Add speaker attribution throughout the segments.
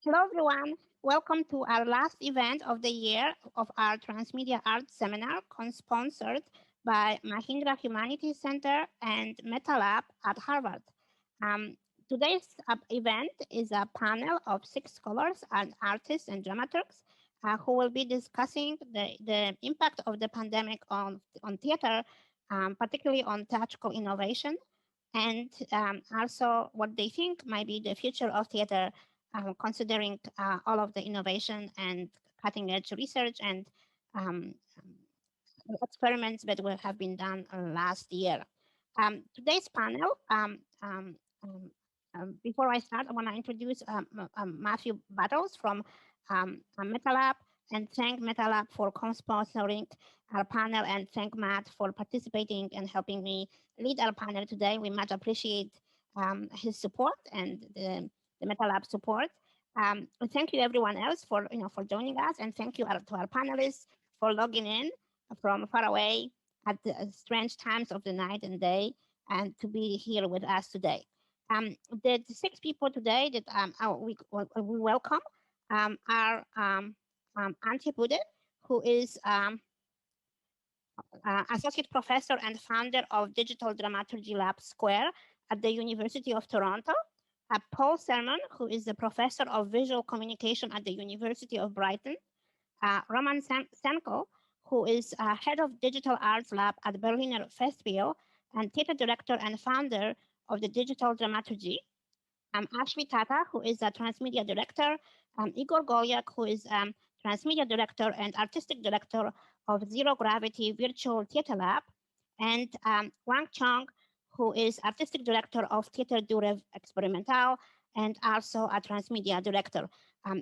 Speaker 1: Hello, everyone. Welcome to our last event of the year of our Transmedia Art Seminar, sponsored by Mahindra Humanities Center and Meta Lab at Harvard. Today's event is a panel of 6 scholars and artists and dramaturgs who will be discussing the impact of the pandemic on theater, particularly on theatrical innovation, and also what they think might be the future of theater, considering all of the innovation and cutting edge research and um, experiments that have been done last year. Today's panel, before I start, I want to introduce Matthew Battles from MetaLab, and thank MetaLab for co-sponsoring our panel, and thank Matt for participating and helping me lead our panel today. We much appreciate his support and the MetaLab support. Thank you everyone else for joining us, and thank you to our panelists for logging in from far away at the strange times of the night and day, and to be here with us today. The 6 people today that we welcome are Antje Budde, who is Associate Professor and founder of Digital Dramaturgy Lab Square at the University of Toronto. Paul Sermon, who is the Professor of Visual Communication at the University of Brighton. Roman Senkl, who is Head of Digital Arts Lab at Berliner Festspiele and Theater Director and founder of the Digital Dramaturgie. Ashley Tata, who is a Transmedia Director. Igor Golyak, who is Transmedia Director and Artistic Director of Zero Gravity Virtual Theater Lab. And Wang Chong, who is Artistic Director of Théâtre Rêve Expérimental and also a Transmedia Director.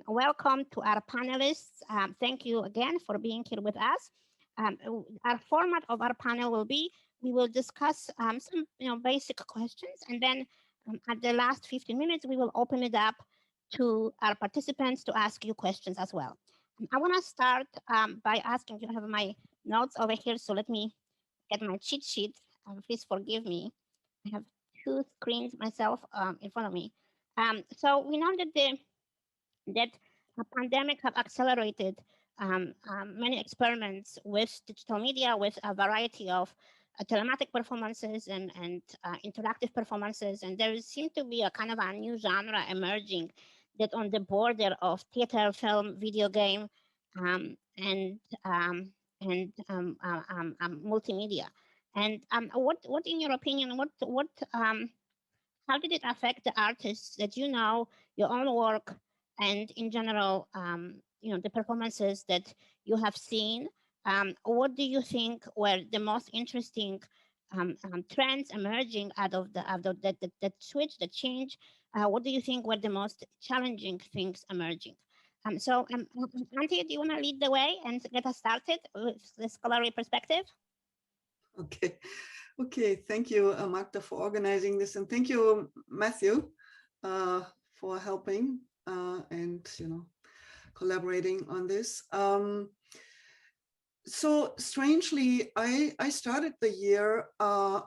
Speaker 1: Welcome to our panelists. Thank you again for being here with us. Our format of our panel will be, we will discuss some basic questions, and then at the last 15 minutes, we will open it up to our participants to ask you questions as well. I want to start by asking, you have my notes over here, so let me get my cheat sheet. Please forgive me. I have 2 screens myself in front of me. So we know that the pandemic have accelerated many experiments with digital media, with a variety of telematic performances and interactive performances, and there seems to be a kind of a new genre emerging that on the border of theater, film, video game, and multimedia. And what in your opinion, how did it affect the artists that your own work, and in general, the performances that you have seen? What do you think were the most interesting trends emerging out of that switch, the change? What do you think were the most challenging things emerging? So, Antje, do you want to lead the way and get us started with the scholarly perspective?
Speaker 2: Okay. Thank you, Magda, for organizing this, and thank you, Matthew, for helping and collaborating on this. So strangely, I started the year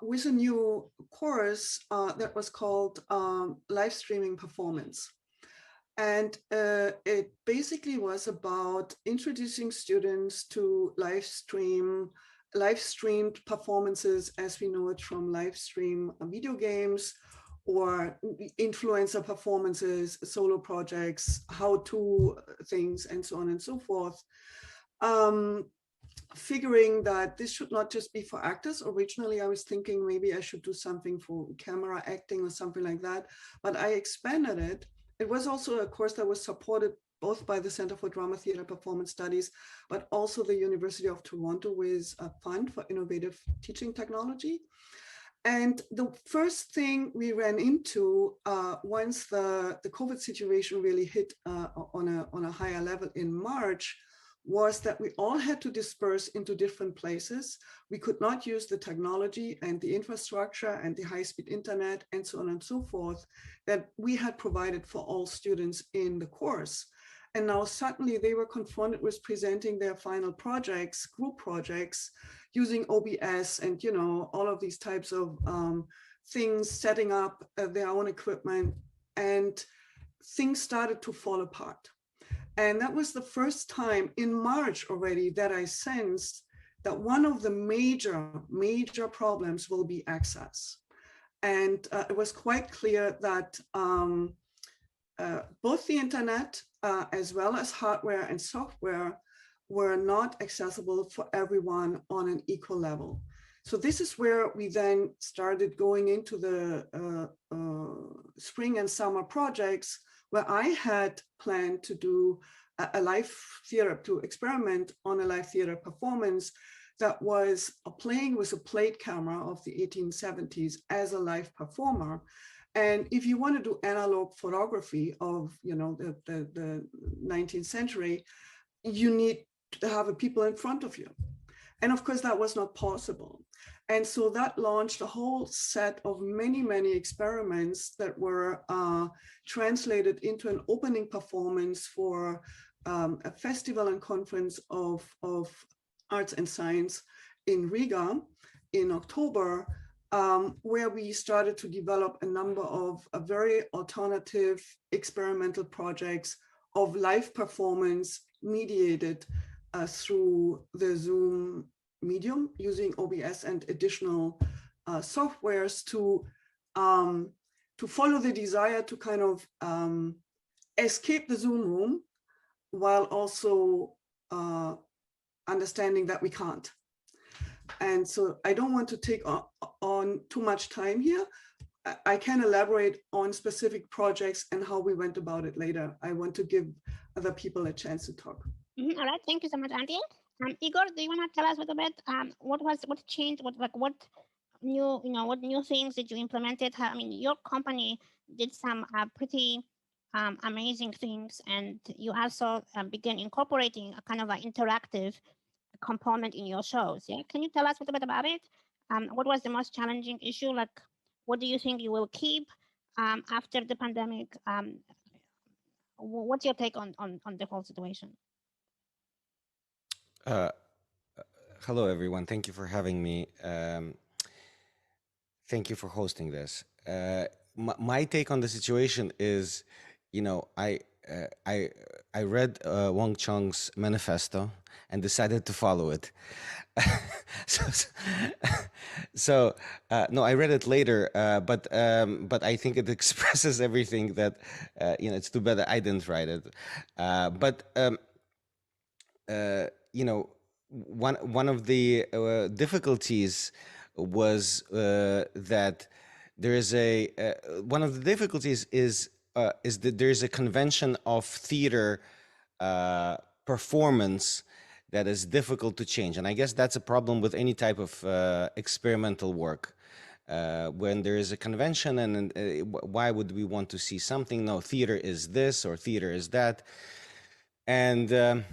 Speaker 2: with a new course that was called live streaming performance. And it basically was about introducing students to live streamed performances as we know it from live stream video games or influencer performances, solo projects, how-to things, and so on and so forth. Figuring that this should not just be for actors. Originally, I was thinking maybe I should do something for camera acting or something like that, but I expanded it. It was also a course that was supported both by the Center for Drama, Theatre, Performance Studies, but also the University of Toronto with a fund for innovative teaching technology. And the first thing we ran into once the COVID situation really hit on a higher level in March was that we all had to disperse into different places. We could not use the technology and the infrastructure and the high-speed internet and so on and so forth that we had provided for all students in the course. And now suddenly they were confronted with presenting their final projects, group projects, using OBS and all of these types of things, setting up their own equipment. And things started to fall apart. And that was the first time in March already that I sensed that one of the major problems will be access. And it was quite clear that both the internet as well as hardware and software were not accessible for everyone on an equal level. So this is where we then started going into the spring and summer projects, where I had planned to do a live theater, to experiment on a live theater performance that was playing with a plate camera of the 1870s as a live performer. And if you want to do analog photography of, you know, the 19th century, you need to have people in front of you. And of course, that was not possible. And so that launched a whole set of many experiments that were translated into an opening performance for a festival and conference of arts and science in Riga in October, where we started to develop a number of very alternative experimental projects of live performance mediated through the Zoom medium, using OBS and additional softwares to follow the desire to kind of escape the Zoom room, while also understanding that we can't. And so I don't want to take on too much time here. I can elaborate on specific projects and how we went about it later. I want to give other people a chance to talk.
Speaker 1: All right, thank you so much, Antje. Igor, do you want to tell us a little bit what changed? What new things did you implemented? I mean, your company did some pretty amazing things, and you also began incorporating a kind of an interactive component in your shows. Yeah, can you tell us a little bit about it? What was the most challenging issue? Like, what do you think you will keep after the pandemic? What's your take on the whole situation?
Speaker 3: Hello, everyone. Thank you for having me. Thank you for hosting this. My take on the situation is, you know, I read Wang Chong's manifesto and decided to follow it. No, I read it later, but I think it expresses everything that, you know, it's too bad that I didn't write it. You know, one of the difficulties was that there is one of the difficulties is that there is a convention of theater performance that is difficult to change, and I guess that's a problem with any type of experimental work. When there is a convention, and why would we want to see something? No, theater is this or theater is that, and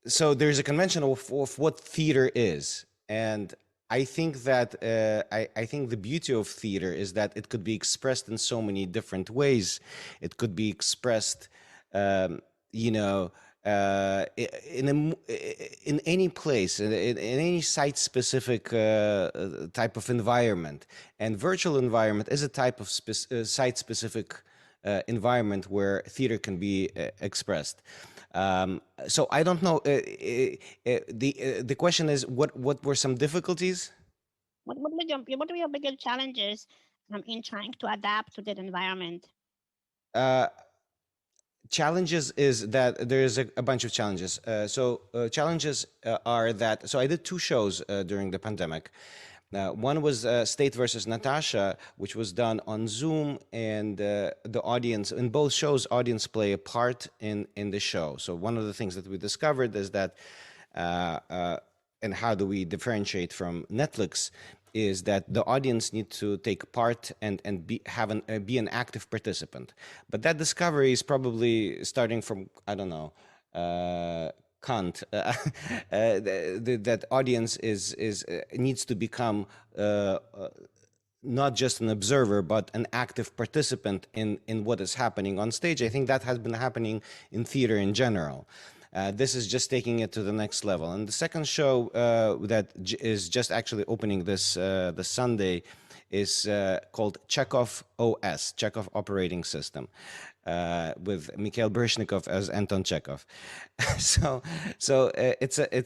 Speaker 3: so there's a convention of what theater is, and I think that I think the beauty of theater is that it could be expressed in so many different ways. It could be expressed, you know, in any place, in any site-specific type of environment. And virtual environment is a type of site-specific environment where theater can be expressed. So I don't know. The question is, what were some difficulties?
Speaker 1: What were your biggest challenges in trying to adapt to that environment?
Speaker 3: Challenges is that there is a bunch of challenges. Challenges are that. So I did 2 shows during the pandemic. One was State versus Natasha, which was done on Zoom, and the audience, in both shows, audience play a part in the show. So one of the things that we discovered is that, and how do we differentiate from Netflix, is that the audience need to take part and be an active participant. But that discovery is probably starting from, I don't know, Kant, that audience needs to become not just an observer, but an active participant in what is happening on stage. I think that has been happening in theater in general. This is just taking it to the next level. And the second show that is just actually opening this Sunday is called Chekhov OS, Chekhov Operating System. with Mikhail Baryshnikov as Anton Chekhov. It's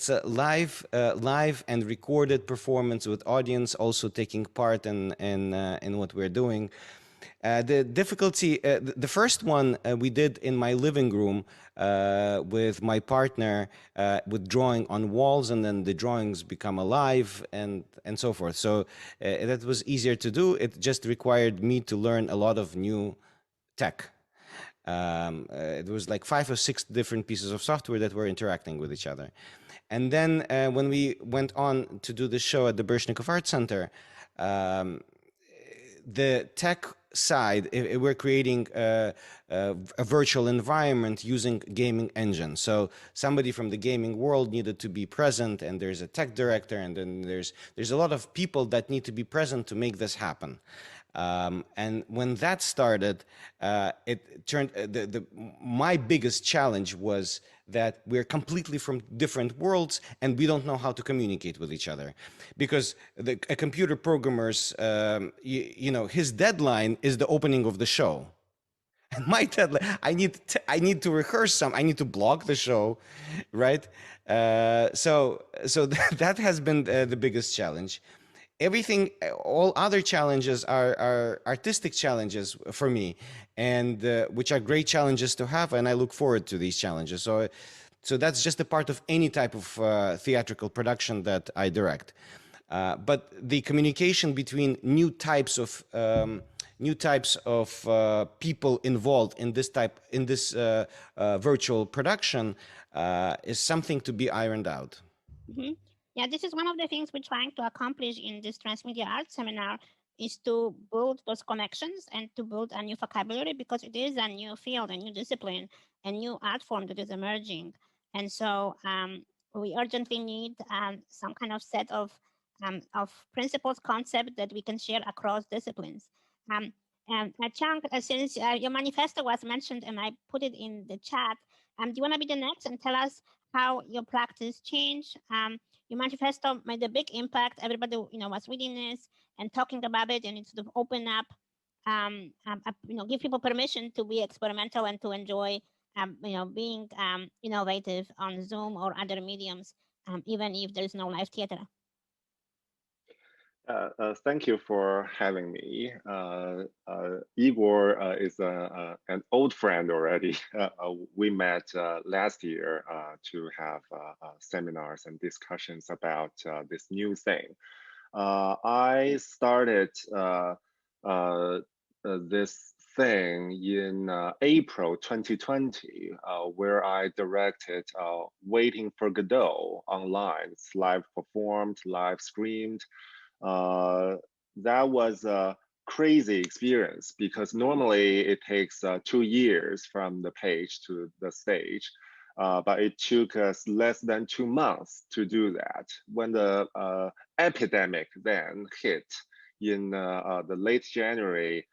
Speaker 3: a live and recorded performance with audience also taking part in what we're doing. The difficulty, the first one we did in my living room with my partner, with drawing on walls, and then the drawings become alive and so forth. So that was easier to do. It just required me to learn a lot of new tech. It was like 5 or 6 different pieces of software that were interacting with each other. And then when we went on to do the show at the Baryshnikov Art Center, the tech side, we're creating a virtual environment using gaming engine. So somebody from the gaming world needed to be present, and there's a tech director, and then there's a lot of people that need to be present to make this happen. And when that started, it turned my biggest challenge was that we're completely from different worlds and we don't know how to communicate with each other, because a computer programmer's, his deadline is the opening of the show. And my deadline, I need to rehearse some. I need to block the show, right? So that has been the biggest challenge. Everything, all other challenges are artistic challenges for me, and which are great challenges to have, and I look forward to these challenges. So that's just a part of any type of theatrical production that I direct. But the communication between new types of people involved in this virtual production is something to be ironed out.
Speaker 1: Mm-hmm. Yeah, this is one of the things we're trying to accomplish in this Transmedia Art Seminar, is to build those connections and to build a new vocabulary, because it is a new field, a new discipline, a new art form that is emerging. And so we urgently need some kind of set of principles, concepts that we can share across disciplines. Chong, since your manifesto was mentioned and I put it in the chat, do you want to be the next and tell us how your practice changed? Your manifesto made a big impact. Everybody, was reading this and talking about it, and it sort of opened up, give people permission to be experimental and to enjoy, being innovative on Zoom or other mediums, even if there's no live theater.
Speaker 4: Thank you for having me. Igor is an old friend already. We met last year to have seminars and discussions about this new thing. I started this thing in April 2020, where I directed Waiting for Godot online. It's live performed, live streamed. That was a crazy experience, because normally it takes 2 years from the page to the stage, but it took us less than 2 months to do that. When the epidemic then hit in the late January,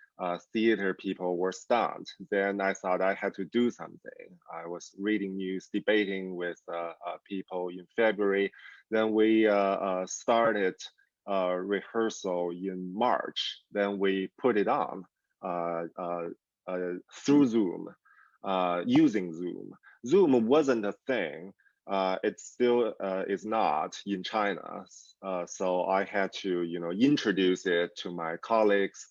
Speaker 4: theater people were stunned. Then I thought I had to do something. I was reading news, debating with people in February. Then we started rehearsal in March. Then we put it on through Zoom, using Zoom. Zoom wasn't a thing. It still is not in China. So I had to, introduce it to my colleagues,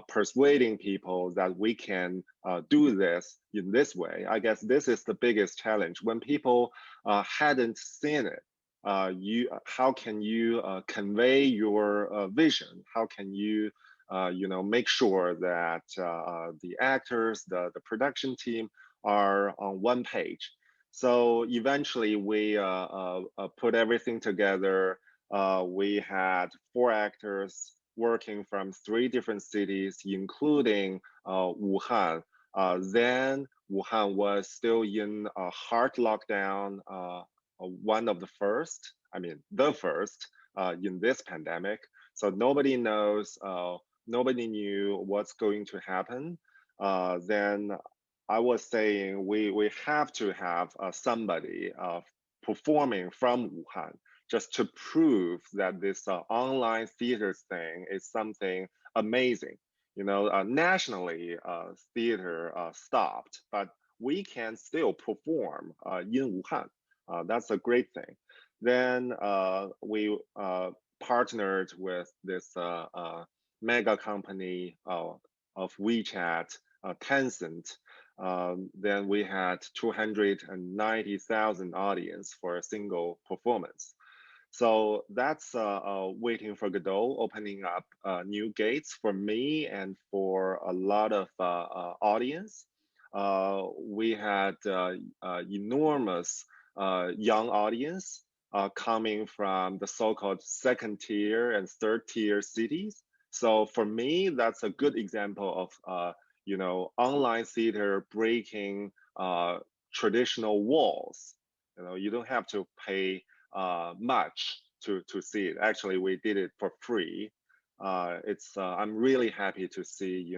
Speaker 4: persuading people that we can do this in this way. I guess this is the biggest challenge. When people hadn't seen it, how can you convey your vision? How can you make sure that the actors, the production team are on one page? So eventually we put everything together. We had 4 actors working from 3 different cities, including Wuhan. Then Wuhan was still in a hard lockdown, one of the first, the first in this pandemic. So nobody knows, nobody knew what's going to happen. Then I was saying we have to have somebody performing from Wuhan, just to prove that this online theater thing is something amazing. nationally, theater stopped, but we can still perform in Wuhan. That's a great thing. Then we partnered with this mega company of WeChat, Tencent. Then we had 290,000 audience for a single performance. So that's waiting for Godot, opening up new gates for me and for a lot of audience. We had enormous young audience coming from the so-called second tier and third tier cities. So for me, that's a good example of online theater breaking traditional walls. You don't have to pay much to see it. Actually, we did it for free. I'm really happy to see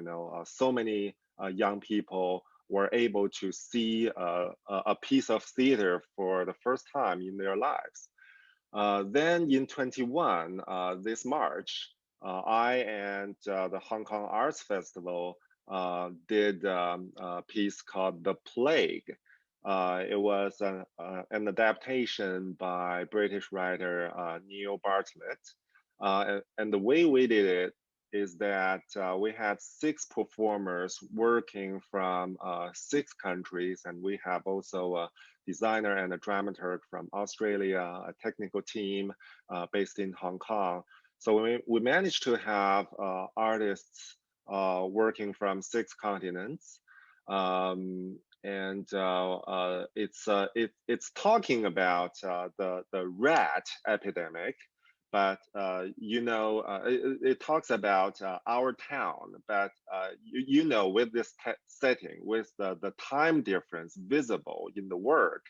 Speaker 4: so many young people were able to see a piece of theater for the first time in their lives. Then in 21, this March, I and the Hong Kong Arts Festival did a piece called The Plague. It was an adaptation by British writer Neil Bartlett. And the way we did it is that we had 6 performers working from 6 countries, and we have also a designer and a dramaturg from Australia, a technical team based in Hong Kong. So we managed to have artists working from 6 continents. And it's talking about the rat epidemic, but it talks about our town. But with this setting, with the time difference visible in the work,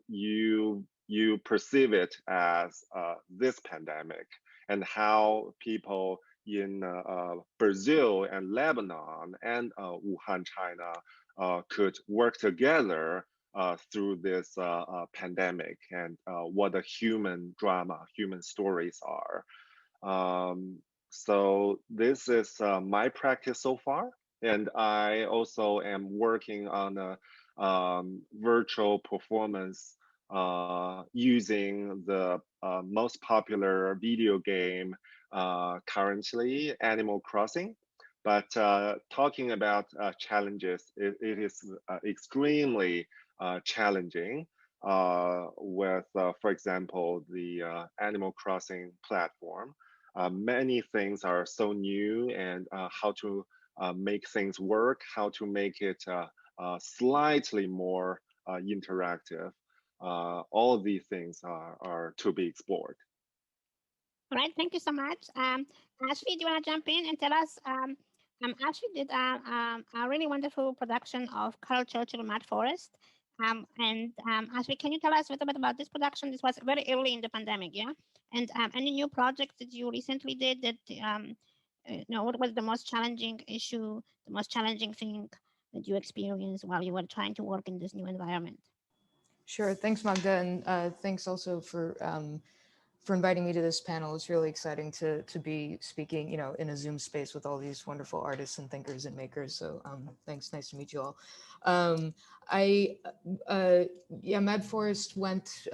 Speaker 4: you perceive it as this pandemic, and how people in Brazil and Lebanon and Wuhan, China, could work together through this pandemic, and what the human drama, human stories are. So this is my practice so far. And I also am working on a virtual performance using the most popular video game currently, Animal Crossing. But talking about challenges, it is extremely challenging with, for example, the Animal Crossing platform. Many things are so new, and how to make things work, how to make it slightly more interactive. All of these things are to be explored.
Speaker 1: All right, thank you so much. Ashley, do you want to jump in and tell us? Ashley did a really wonderful production of Carl Churchill Mad Forest. And Ashley, can you tell us a little bit about this production? This was very early in the pandemic, yeah? And any new projects that you recently did that, what was the most challenging issue, the most challenging thing that you experienced while you were trying to work in this new environment?
Speaker 5: Sure, thanks Magda, and thanks also for inviting me to this panel. It's really exciting to be speaking, in a Zoom space with all these wonderful artists and thinkers and makers. So thanks, nice to meet you all. Mad Forest went,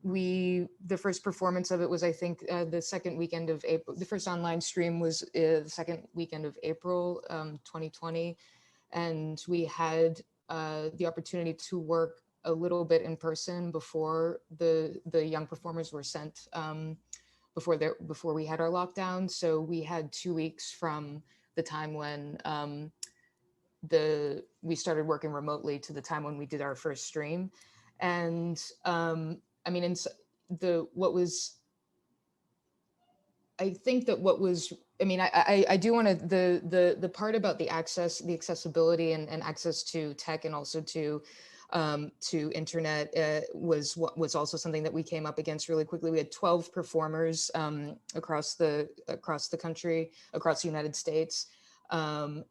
Speaker 5: the first performance of it was, I think, the second weekend of April. The first online stream was the second weekend of April 2020. And we had the opportunity to work a little bit in person before the young performers were sent, before we had our lockdown. So we had 2 weeks from the time when we started working remotely to the time when we did our first stream. And I do want to, the part about the accessibility and access to tech, and also to internet was also something that we came up against really quickly. We had 12 performers across the country, across the United States, and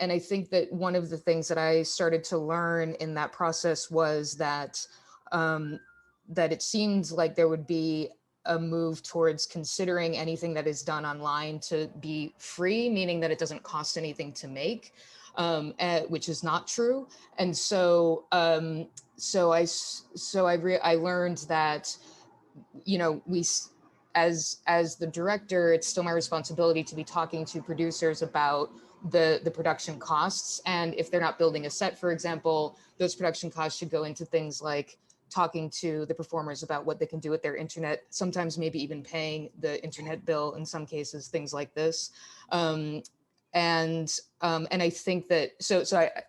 Speaker 5: I think that one of the things that I started to learn in that process was that that it seemed like there would be a move towards considering anything that is done online to be free, meaning that it doesn't cost anything to make, which is not true. And so, I learned that, you know, as the director, it's still my responsibility to be talking to producers about the production costs. And if they're not building a set, for example, those production costs should go into things like talking to the performers about what they can do with their internet, sometimes maybe even paying the internet bill in some cases, things like this. And I think that,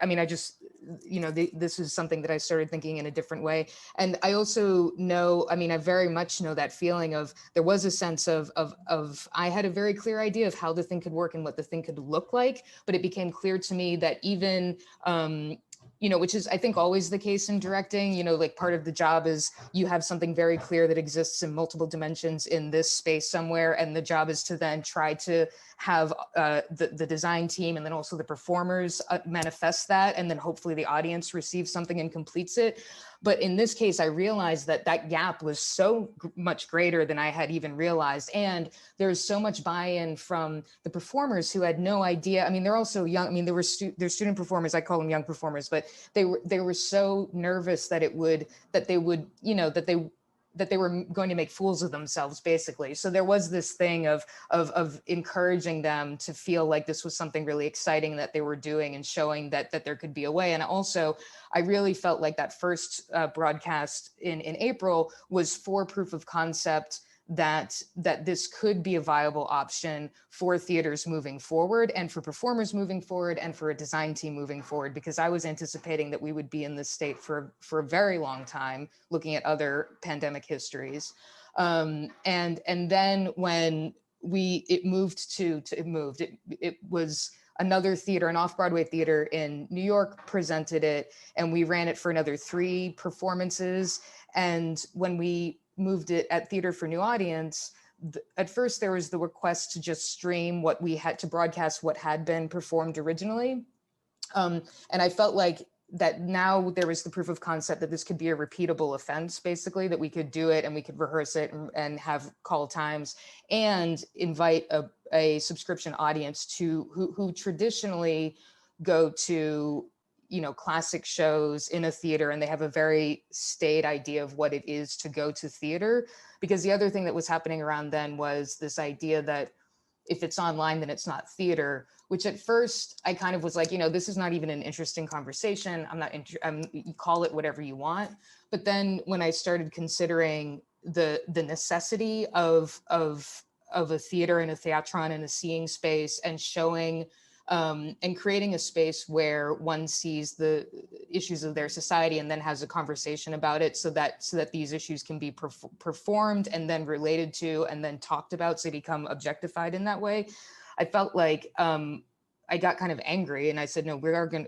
Speaker 5: I mean, I just, you know, this is something that I started thinking in a different way. And I also know, I mean, I very much know that feeling of, there was a sense of I had a very clear idea of how the thing could work and what the thing could look like, but it became clear to me that even, you know, which is, I think, always the case in directing, you know, like part of the job is you have something very clear that exists in multiple dimensions in this space somewhere. And the job is to then try to have the design team and then also the performers manifest that. And then hopefully the audience receives something and completes it. But in this case, I realized that that gap was so much greater than I had even realized. And there's so much buy-in from the performers who had no idea. I mean, they're also young. I mean, they're student performers. I call them young performers, but they were so nervous that they were going to make fools of themselves, basically. So there was this thing of encouraging them to feel like this was something really exciting that they were doing and showing that there could be a way. And also, I really felt like that first broadcast in April was for proof of concept that this could be a viable option for theaters moving forward and for performers moving forward and for a design team moving forward, because I was anticipating that we would be in this state for a very long time, looking at other pandemic histories. And then when it was another theater, an off-Broadway theater in New York presented it, and we ran it for another 3 performances. And when we moved it at Theater for New Audience, at first there was the request to just stream what we had to broadcast, what had been performed originally. And I felt like that now there was the proof of concept that this could be a repeatable offense, basically, that we could do it and we could rehearse it and have call times and invite a subscription audience who traditionally go to, you know, classic shows in a theater, and they have a very staid idea of what it is to go to theater. Because the other thing that was happening around then was this idea that if it's online, then it's not theater, which at first I kind of was like, you know, this is not even an interesting conversation. You call it whatever you want. But then when I started considering the necessity of a theater and a theatron and a seeing space and showing and creating a space where one sees the issues of their society and then has a conversation about it, so that these issues can be performed and then related to and then talked about, so they become objectified in that way. I felt like I got kind of angry, and I said, no,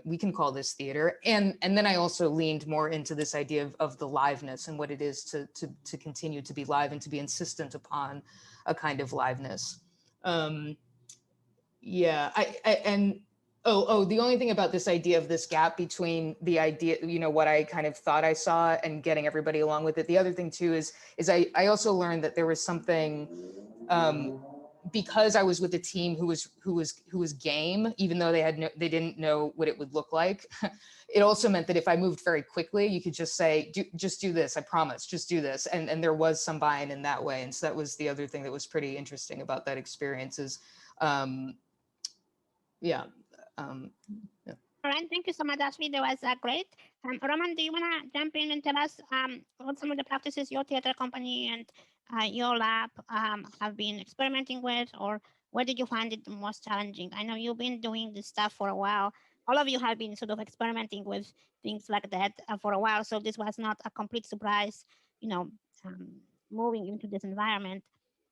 Speaker 5: we can call this theater. And then I also leaned more into this idea of the liveness and what it is to continue to be live and to be insistent upon a kind of liveness. Yeah, the only thing about this idea of this gap between the idea, you know, what I kind of thought I saw and getting everybody along with it. The other thing too is I also learned that there was something, because I was with a team who was game, even though they didn't know what it would look like. It also meant that if I moved very quickly, you could just say, just do this, I promise, just do this. And there was some buy-in in that way. And so that was the other thing that was pretty interesting about that experience is, yeah.
Speaker 1: All right, thank you so much, Ashley. That was great. Roman, do you want to jump in and tell us what some of the practices your theater company and your lab have been experimenting with, or where did you find it the most challenging? I know you've been doing this stuff for a while. All of you have been sort of experimenting with things like that for a while, so this was not a complete surprise, you know, moving into this environment.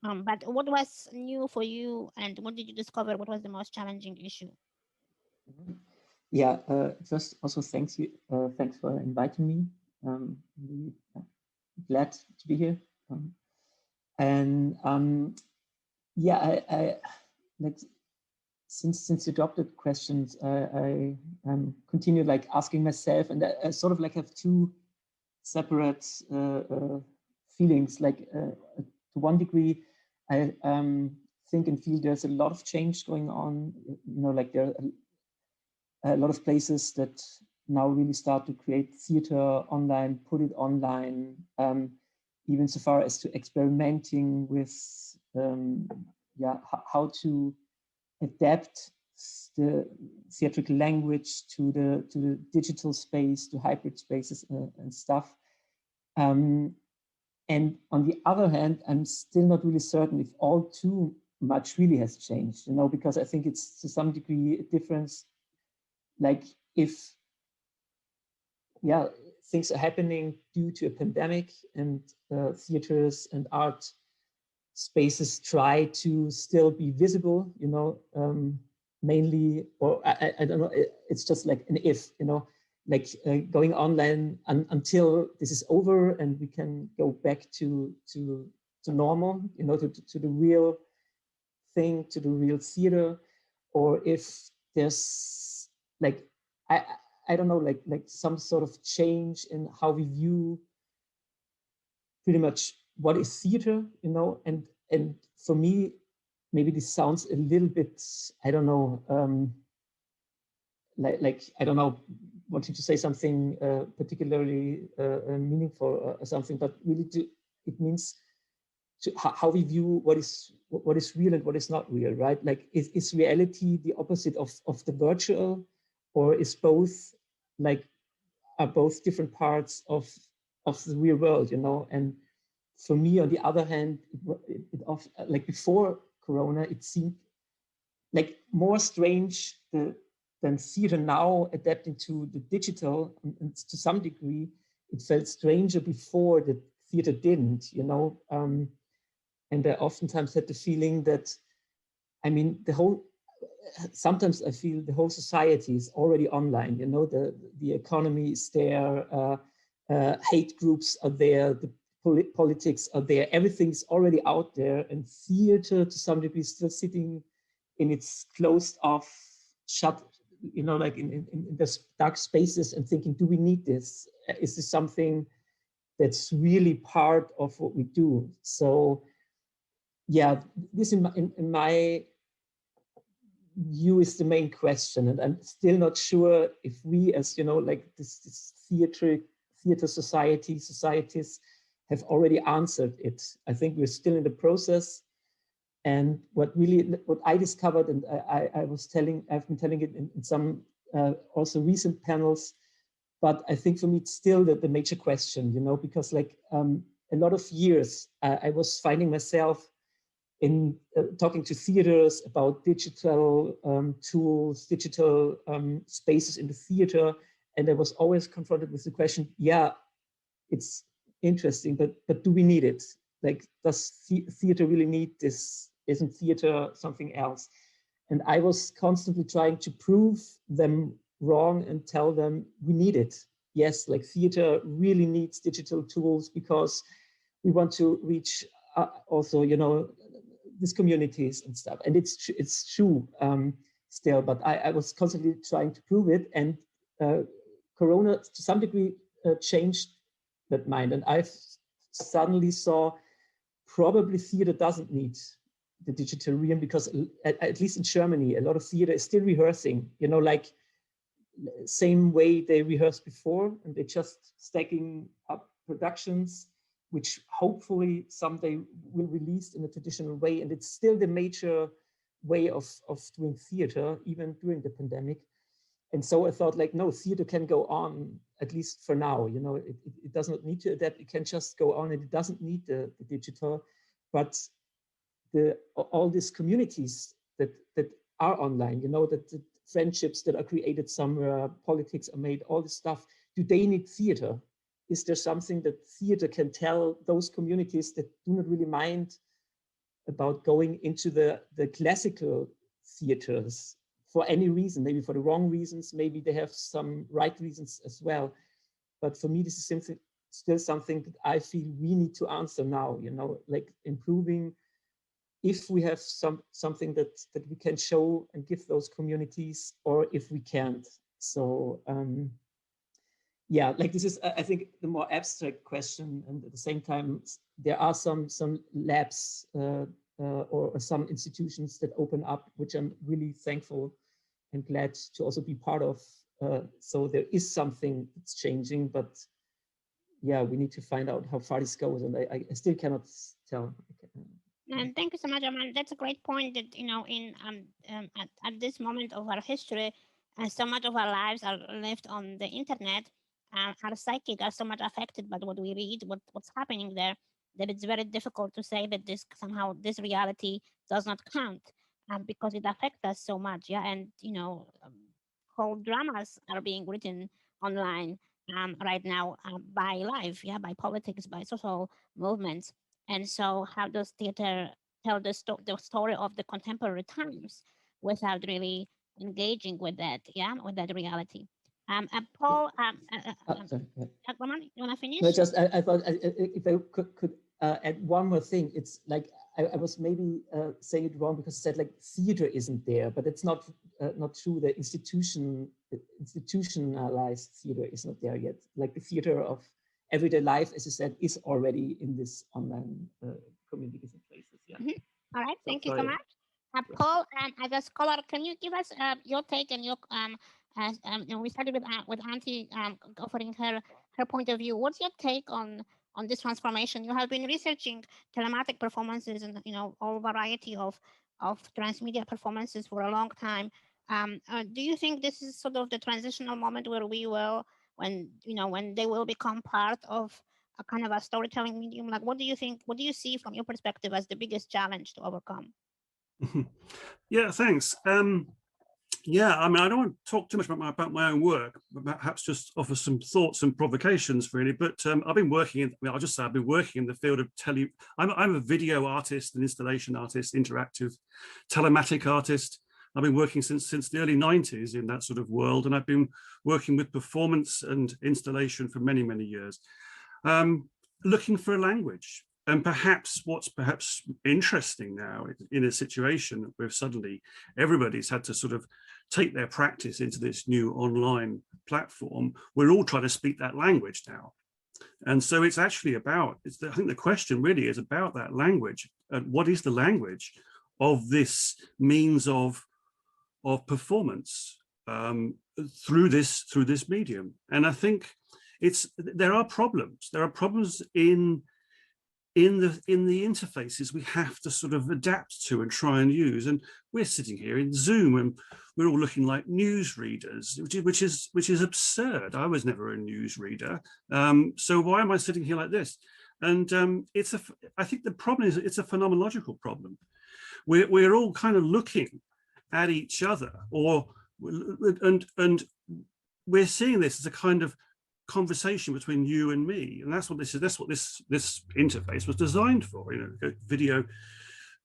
Speaker 1: But what was new for you, and what did you discover? What was the most challenging issue?
Speaker 6: Yeah, first also thanks for inviting me. Really glad to be here. Yeah, I like since you dropped the questions, I continued like asking myself, and I sort of like have 2 separate feelings. Like to to one degree, I think and feel there's a lot of change going on. Like there are a lot of places that now really start to create theater online, put it online, even so far as to experimenting with how to adapt the theatrical language to the digital space, to hybrid spaces and stuff. And on the other hand, I'm still not really certain if all too much really has changed, because I think it's to some degree a difference. Like if, things are happening due to a pandemic and theaters and art spaces try to still be visible, mainly, or I don't know, it's just like an if, like going online until this is over and we can go back to normal, to the real thing, to the real theater, or if there's like, I don't know, like some sort of change in how we view pretty much what is theater, and for me, maybe this sounds a little bit, I don't know, like I don't know, wanting to say something particularly meaningful or something, but really it means how we view what is real and what is not real, right? Like is reality the opposite of the virtual, or is both are both different parts of the real world, and for me, on the other hand, like before Corona, it seemed like more strange than theater now adapting to the digital, and to some degree, it felt stranger before that theater didn't, and I oftentimes had the feeling that, I mean, sometimes I feel the whole society is already online, the economy is there, hate groups are there, the politics are there, everything's already out there, and theater to some degree is still sitting in its closed off, shut, like in the dark spaces and thinking, do we need this? Is this something that's really part of what we do? So yeah, this in my view is the main question, and I'm still not sure if we, as like this theater societies have already answered it. I think we're still in the process. And what I discovered, and I've been telling it in some also recent panels, but I think for me it's still the major question, because like a lot of years I was finding myself in talking to theaters about digital tools, digital spaces in the theater, and I was always confronted with the question, yeah, it's interesting, but do we need it? Like, does theater really need this? Isn't theater something else? And I was constantly trying to prove them wrong and tell them we need it. Yes, like theater really needs digital tools because we want to reach also, these communities and stuff. And it's true still, but I was constantly trying to prove it. And Corona, to some degree, changed that mind. And I suddenly saw probably theater doesn't need the digital realm, because at least in Germany, a lot of theater is still rehearsing, like same way they rehearsed before, and they're just stacking up productions, which hopefully someday will release in a traditional way. And it's still the major way of doing theater, even during the pandemic. And so I thought, like, no, theater can go on, at least for now. It does not need to adapt. It can just go on, and it doesn't need the digital. But all these communities that are online, that the friendships that are created somewhere, politics are made, all this stuff, do they need theater? Is there something that theater can tell those communities that do not really mind about going into the classical theaters for any reason, maybe for the wrong reasons, maybe they have some right reasons as well. But for me, this is still something that I feel we need to answer now, like improving if we have something that we can show and give those communities, or if we can't. So yeah, like this is, I think, the more abstract question, and at the same time, there are some labs or some institutions that open up, which I'm really thankful and glad to also be part of. So there is something that's changing, but yeah, we need to find out how far this goes, and I still cannot tell.
Speaker 1: And thank you so much, Aman. That's a great point. That in at this moment of our history, so much of our lives are lived on the internet. Our psychic are so much affected by what we read, what's happening there, that it's very difficult to say that this reality does not count, because it affects us so much. Yeah, and whole dramas are being written online right now by life, yeah, by politics, by social movements. And so, how does theater tell the story of the contemporary times without really engaging with that, yeah, with that reality? Paul,
Speaker 6: Sorry, yeah.
Speaker 1: Roman, you want to finish?
Speaker 6: No, just I thought if I could add one more thing. It's like I was maybe saying it wrong because I said like theater isn't there, but it's not true. The institutionalized theater is not there yet. Like the theater of everyday life, as you said, is already in this online communities and places. Yeah.
Speaker 1: Mm-hmm. All right, thank you so much. Paul, as a scholar, can you give us your take and your we started with Antje offering her point of view. What's your take on this transformation? You have been researching telematic performances and all variety of transmedia performances for a long time. Do you think this is sort of the transitional moment where we will, when they will become part of a kind of a storytelling medium? Like, what do you think? What do you see from your perspective as the biggest challenge to overcome?
Speaker 7: Yeah, thanks. Yeah, I mean, I don't want to talk too much about my own work, but perhaps just offer some thoughts and provocations, really. But I've been working I'll just say I've been working in the field of I'm a video artist, an installation artist, interactive, telematic artist. I've been working since the early 90s in that sort of world, and I've been working with performance and installation for many, many years, looking for a language. And what's interesting now in a situation where suddenly everybody's had to sort of take their practice into this new online platform, we're all trying to speak that language now. And so it's actually I think the question really is about that language. And what is the language of this means of performance through this medium? And I think there are problems. There are problems in the interfaces we have to sort of adapt to and try and use. And we're sitting here in Zoom and we're all looking like news readers, which is absurd. I was never a news reader. So why am I sitting here like this? And I think the problem is it's a phenomenological problem. We're all kind of looking at each other, and we're seeing this as a kind of conversation between you and me, and that's what this interface was designed for.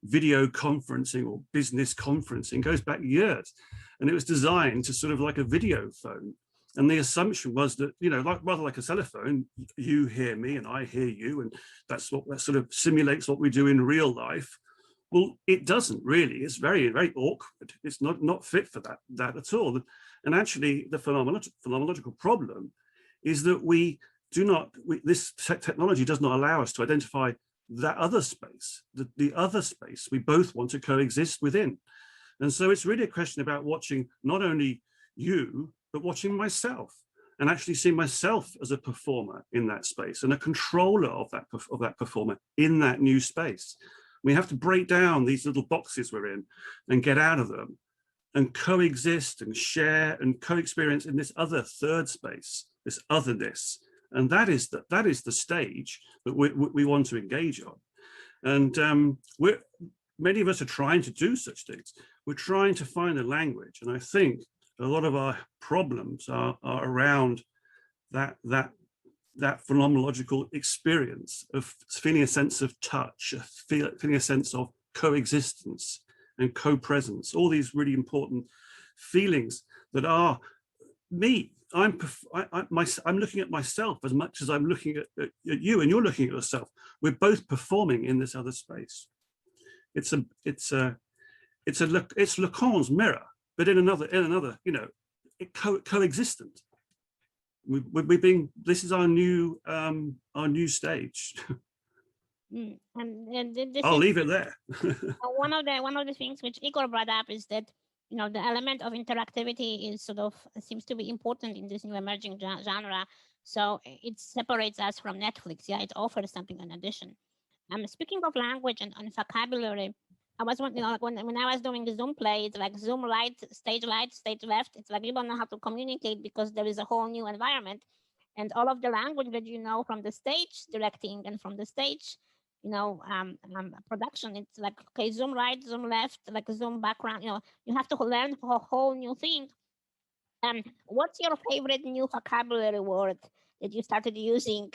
Speaker 7: Video conferencing or business conferencing goes back years, and it was designed to sort of like a video phone. And the assumption was that rather like a telephone, you hear me and I hear you, and that sort of simulates what we do in real life. Well, it doesn't really. It's very, very awkward. It's not fit for that at all. And actually, the phenomenological problem is that this technology does not allow us to identify that other space, the other space we both want to coexist within. And so it's really a question about watching not only you, but watching myself, and actually seeing myself as a performer in that space and a controller of that performer in that new space. We have to break down these little boxes we're in and get out of them and coexist and share and co-experience in this other third space, this otherness. And that is the stage that we want to engage on. And many of us are trying to do such things. We're trying to find a language. And I think a lot of our problems are around that phenomenological experience of feeling a sense of touch, feeling a sense of coexistence and co-presence, all these really important feelings that are me. I'm looking at myself as much as I'm looking at you, and you're looking at yourself. We're both performing in this other space. It's Lacan's mirror, but in another, coexistent. this is our new stage.
Speaker 1: And this
Speaker 7: I'll
Speaker 1: is
Speaker 7: leave it there.
Speaker 1: one of the things which Igor brought up is that, you know, the element of interactivity is sort of seems to be important in this new emerging genre. So it separates us from Netflix. Yeah, it offers something in addition. Speaking of language and vocabulary, I was, you know, when I was doing the Zoom play, it's like Zoom right, stage left. It's like you don't know how to communicate because there is a whole new environment, and all of the language that you know from the stage directing and from the stage, you know, production. It's like, okay, Zoom right, Zoom left, like a Zoom background. You know, you have to learn a whole new thing. What's your favorite new vocabulary word that you started using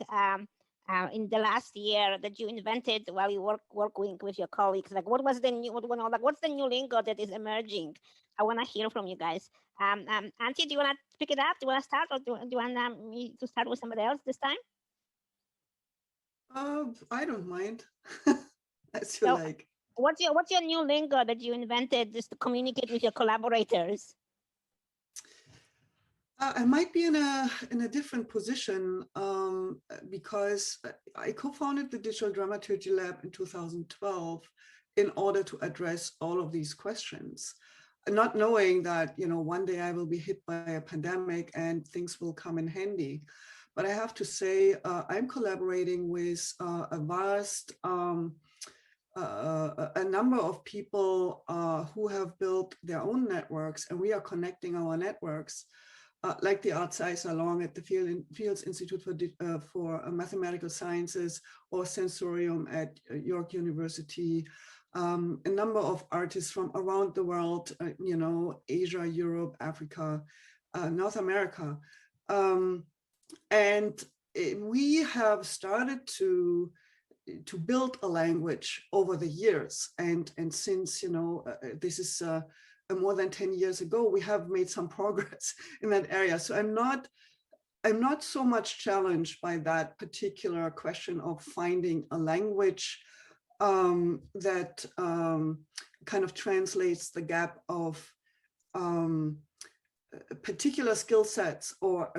Speaker 1: in the last year that you invented while you working with your colleagues? Like, what was the new, like, what's the new lingo that is emerging? I want to hear from you guys. Antje, do you want to pick it up? Do you want to start, or do you want me to start with somebody else this time?
Speaker 2: I don't mind. As you
Speaker 1: So,
Speaker 2: like.
Speaker 1: What's your new lingo that you invented just to communicate with your collaborators?
Speaker 2: I might be in a different position because I co-founded the Digital Dramaturgy Lab in 2012 in order to address all of these questions, not knowing that, you know, one day I will be hit by a pandemic and things will come in handy. But I have to say, I'm collaborating with a vast a number of people who have built their own networks, and we are connecting our networks. Like the Art Sci Salon at the Fields Institute for Mathematical Sciences, or Sensorium at York University, a number of artists from around the world, you know, Asia, Europe, Africa, North America. And we have started to build a language over the years. And since, you know, this is more than 10 years ago, we have made some progress in that area. So I'm not so much challenged by that particular question of finding a language that kind of translates the gap of particular skill sets or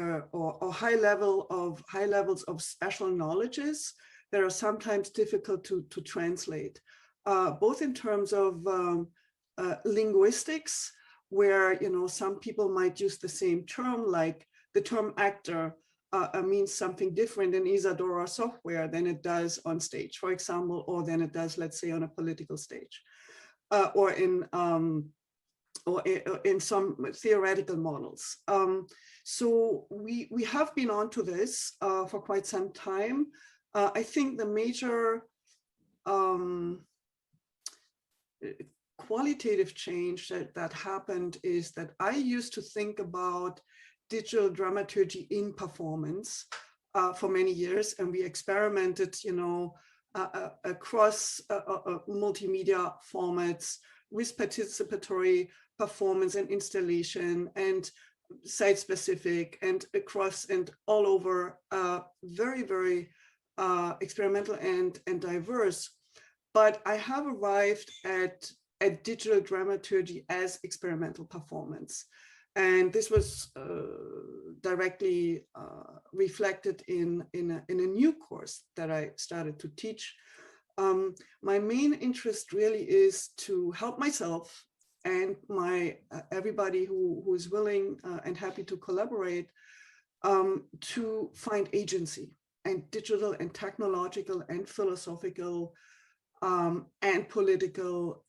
Speaker 2: high levels of special knowledges that are sometimes difficult to translate, both in terms of linguistics, where, you know, some people might use the same term, like the term actor means something different in Isadora software than it does on stage, for example, or than it does, let's say, on a political stage, or in some theoretical models. So we have been onto this for quite some time. I think the major qualitative change that happened is that I used to think about digital dramaturgy in performance for many years, and we experimented, you know, across multimedia formats with participatory performance and installation and site-specific and across and all over, very, very experimental and diverse. But I have arrived at digital dramaturgy as experimental performance. And this was directly reflected in a new course that I started to teach. My main interest really is to help myself and everybody who is willing and happy to collaborate to find agency and digital and technological and philosophical and political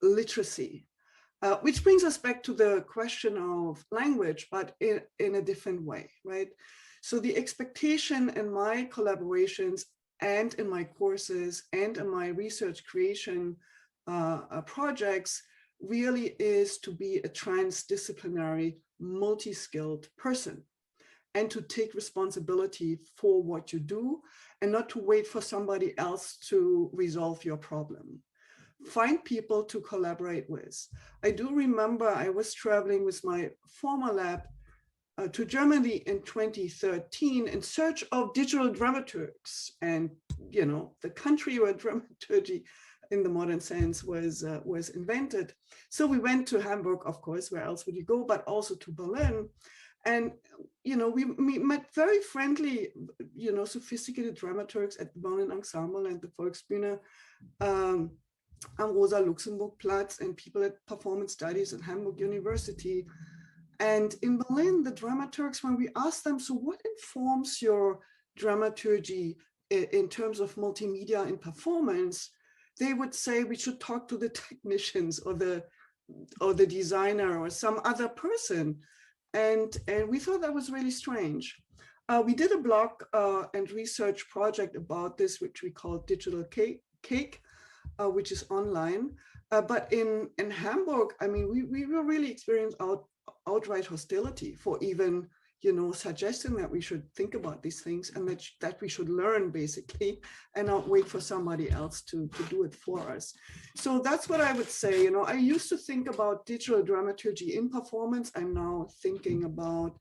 Speaker 2: literacy, which brings us back to the question of language, but in a different way, right? So the expectation in my collaborations and in my courses and in my research creation projects really is to be a transdisciplinary, multi-skilled person, and to take responsibility for what you do and not to wait for somebody else to resolve your problem. Find people to collaborate with. I do remember I was traveling with my former lab to Germany in 2013 in search of digital dramaturgs. And, you know, the country where dramaturgy in the modern sense was invented. So we went to Hamburg, of course, where else would you go, but also to Berlin. And, you know, we met very friendly, you know, sophisticated dramaturgs at the Berlin Ensemble and the Volksbühne, am Rosa-Luxemburg-Platz, and people at performance studies at Hamburg University. And in Berlin, the dramaturgs, when we asked them, so what informs your dramaturgy in terms of multimedia and performance, they would say we should talk to the technicians or the designer or some other person. And we thought that was really strange. We did a blog and research project about this, which we call Digital Cake, which is online. But in Hamburg, I mean, we really experienced outright hostility for even, you know, suggesting that we should think about these things and that we should learn, basically, and not wait for somebody else to do it for us. So that's what I would say. You know, I used to think about digital dramaturgy in performance. I'm now thinking about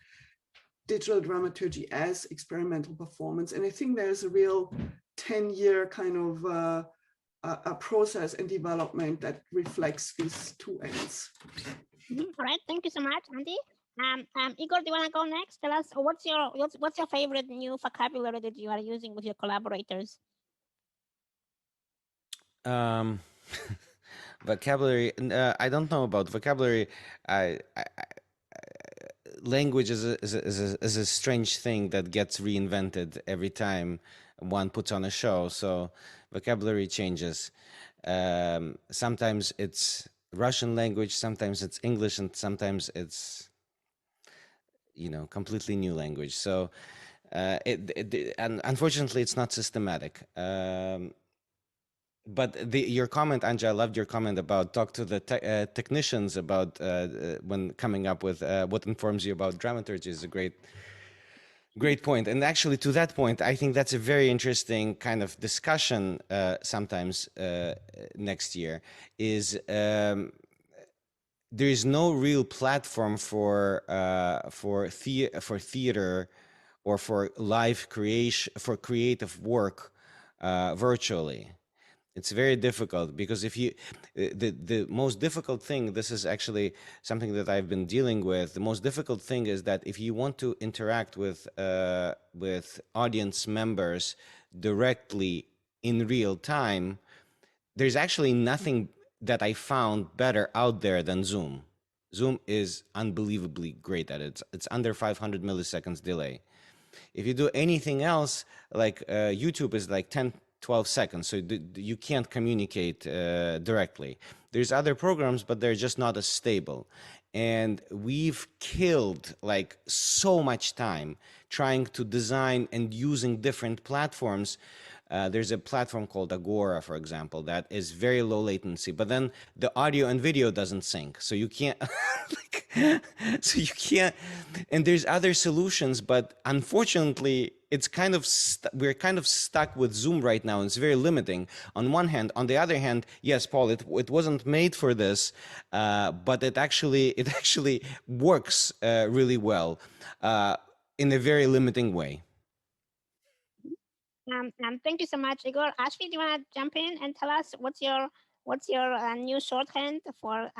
Speaker 2: digital dramaturgy as experimental performance. And I think there's a real 10-year kind of a process and development that reflects these two ends.
Speaker 1: All right, thank you so much, Andy. Igor, do you want to go next? Tell us what's your favorite new vocabulary that you are using with your collaborators?
Speaker 3: Vocabulary. I don't know about vocabulary. Language is a strange thing that gets reinvented every time one puts on a show. So vocabulary changes. Sometimes it's Russian language, sometimes it's English, and sometimes it's, you know, completely new language. So and unfortunately it's not systematic. But your comment, Antje, I loved your comment about talk to the technicians about when coming up with what informs you about dramaturgy is a great point. And actually, to that point, I think that's a very interesting kind of discussion sometimes next year, is there is no real platform for theater or for live creation, for creative work virtually. It's very difficult because if you, the most difficult thing, this is actually something that I've been dealing with. The most difficult thing is that if you want to interact with audience members directly in real time, there's actually nothing that I found better out there than Zoom. Zoom is unbelievably great at it. It's under 500 milliseconds delay. If you do anything else, like YouTube is like 10-12 seconds, so you can't communicate directly. There's other programs, but they're just not as stable. And we've killed like so much time trying to design and using different platforms. There's a platform called Agora, for example, that is very low latency, but then the audio and video doesn't sync. So you can't, and there's other solutions, but unfortunately, it's kind of, we're kind of stuck with Zoom right now. And it's very limiting on one hand. On the other hand, yes, Paul, it wasn't made for this, but it actually works really well in a very limiting way.
Speaker 1: Thank you so much, Igor. Ashley, do you want to jump in and tell us what's your new shorthand for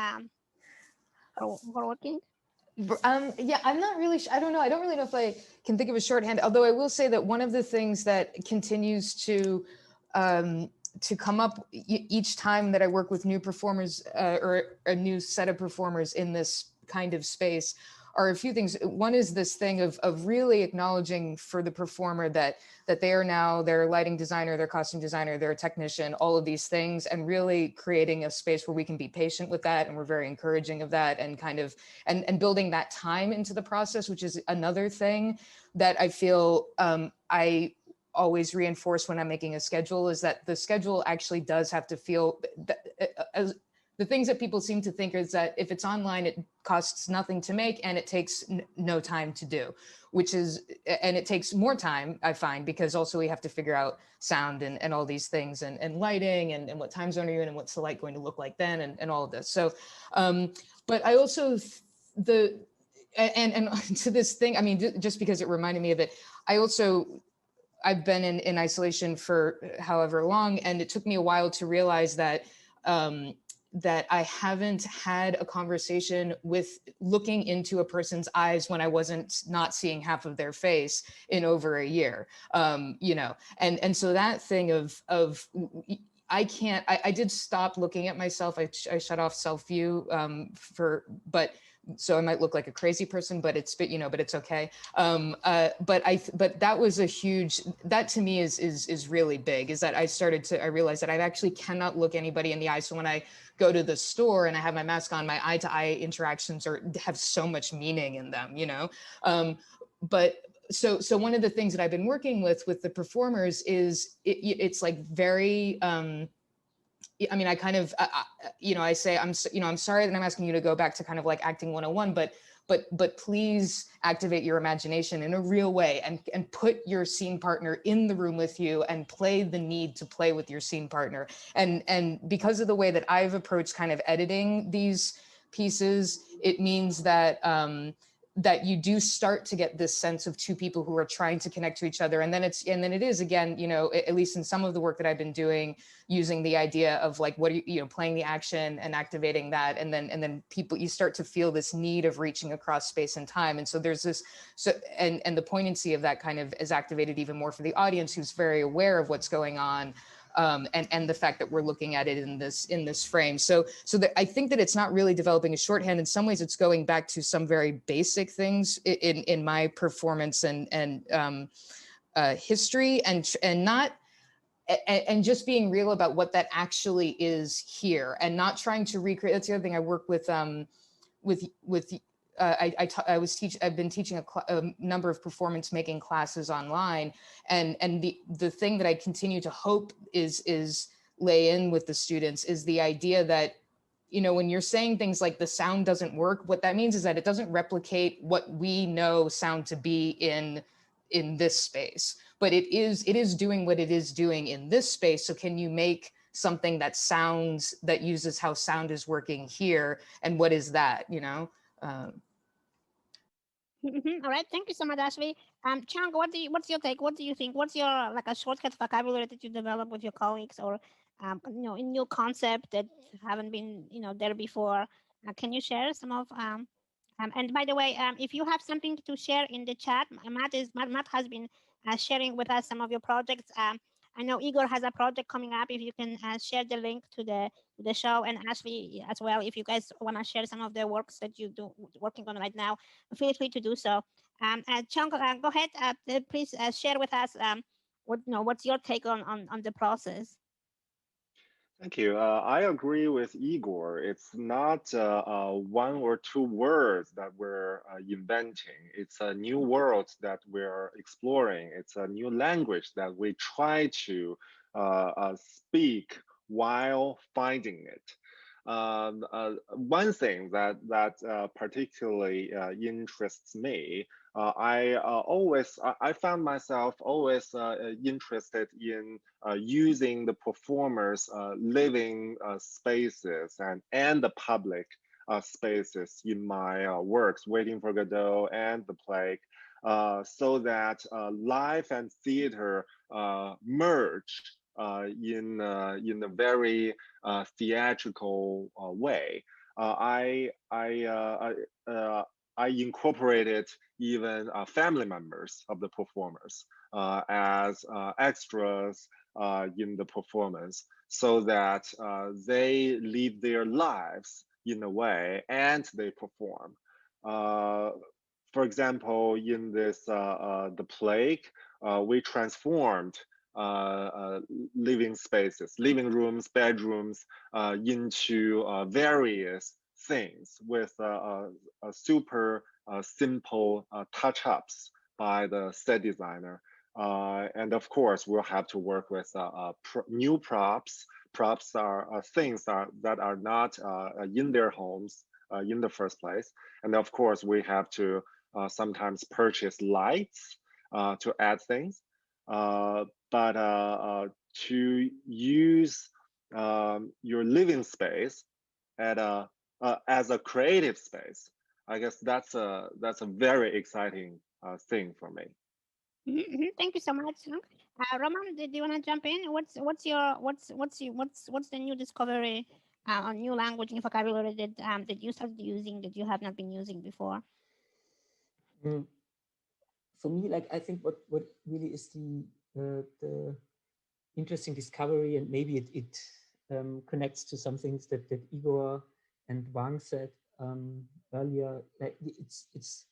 Speaker 1: working?
Speaker 5: Yeah, I'm not really. I don't know. I don't really know if I can think of a shorthand. Although I will say that one of the things that continues to come up each time that I work with new performers or a new set of performers in this kind of space are a few things. One is this thing of really acknowledging for the performer that they are now their lighting designer, their costume designer, their technician, all of these things, and really creating a space where we can be patient with that. And we're very encouraging of that, and kind of, and building that time into the process, which is another thing that I feel I always reinforce when I'm making a schedule, is that the schedule actually does have to feel, the things that people seem to think is that if it's online, it costs nothing to make and it takes no time to do, which is, and it takes more time, I find, because also we have to figure out sound and all these things and lighting and what time zone are you in and what's the light going to look like then and all of this. So, but I also, and to this thing, I mean, just because it reminded me of it, I've been in isolation for however long, and it took me a while to realize that that I haven't had a conversation with looking into a person's eyes when I wasn't not seeing half of their face in over a year, you know, and so that thing of I did stop looking at myself. I shut off self-view but so I might look like a crazy person, but it's, you know, but it's okay. But that was a huge, that to me is really big, is that I realized that I actually cannot look anybody in the eye. So when I go to the store and I have my mask on, my eye-to-eye interactions have so much meaning in them, you know? So one of the things that I've been working with the performers is it's like very, I mean, I kind of, you know, I say, I'm sorry that I'm asking you to go back to kind of like acting 101, but please activate your imagination in a real way and put your scene partner in the room with you and play the need to play with your scene partner. And because of the way that I've approached kind of editing these pieces, it means that, that you do start to get this sense of two people who are trying to connect to each other. And then it is again, you know, at least in some of the work that I've been doing, using the idea of like, what are you know, playing the action and activating that. And then people, you start to feel this need of reaching across space and time. And so there's this, and the poignancy of that kind of is activated even more for the audience, who's very aware of what's going on. And the fact that we're looking at it in this frame. So that I think that it's not really developing a shorthand. In some ways, it's going back to some very basic things in my performance and history, and just being real about what that actually is here, and not trying to recreate. That's the other thing. I work with I've been teaching a number of performance making classes online, and the thing that I continue to hope is lay in with the students is the idea that, you know, when you're saying things like the sound doesn't work, what that means is that it doesn't replicate what we know sound to be in this space, but it is doing what it is doing in this space. So can you make something that uses how sound is working here, and what is that, you know?
Speaker 1: All right, thank you so much, Ashley. Chong, what's your take? What do you think? What's your like a shortcut vocabulary that you develop with your colleagues, or you know, in new concept that haven't been, you know, there before? Can you share some of and by the way, if you have something to share in the chat, Matt has been sharing with us some of your projects. I know Igor has a project coming up. If you can share the link to the show, and Ashley as well, if you guys want to share some of the works that you do working on right now, feel free to do so. Chong, go ahead. Please share with us what's your take on the process.
Speaker 4: Thank you. I agree with Igor. It's not one or two words that we're inventing. It's a new world that we're exploring. It's a new language that we try to speak while finding it. One thing that particularly interests me, I found myself always interested in using the performers' living spaces and the public spaces in my works, Waiting for Godot and The Plague, so that life and theater merge in a very theatrical way. I incorporated even family members of the performers as extras in the performance, so that they live their lives in a way and they perform. For example, in this The Plague, we transformed living spaces, living rooms, bedrooms, into various things with super simple touch-ups by the set designer. And of course, we'll have to work with new props. Props are things that are not in their homes in the first place. And of course, we have to sometimes purchase lights to add things. But to use your living space as a creative space, I guess that's a very exciting thing for me.
Speaker 1: Thank you so much. Roman, do you want to jump in? What's the new discovery a new language, new vocabulary that you started using that you have not been using before?
Speaker 6: For me, like, I think what really is the interesting discovery, and maybe it connects to some things that Igor and Wang said earlier. Like, it's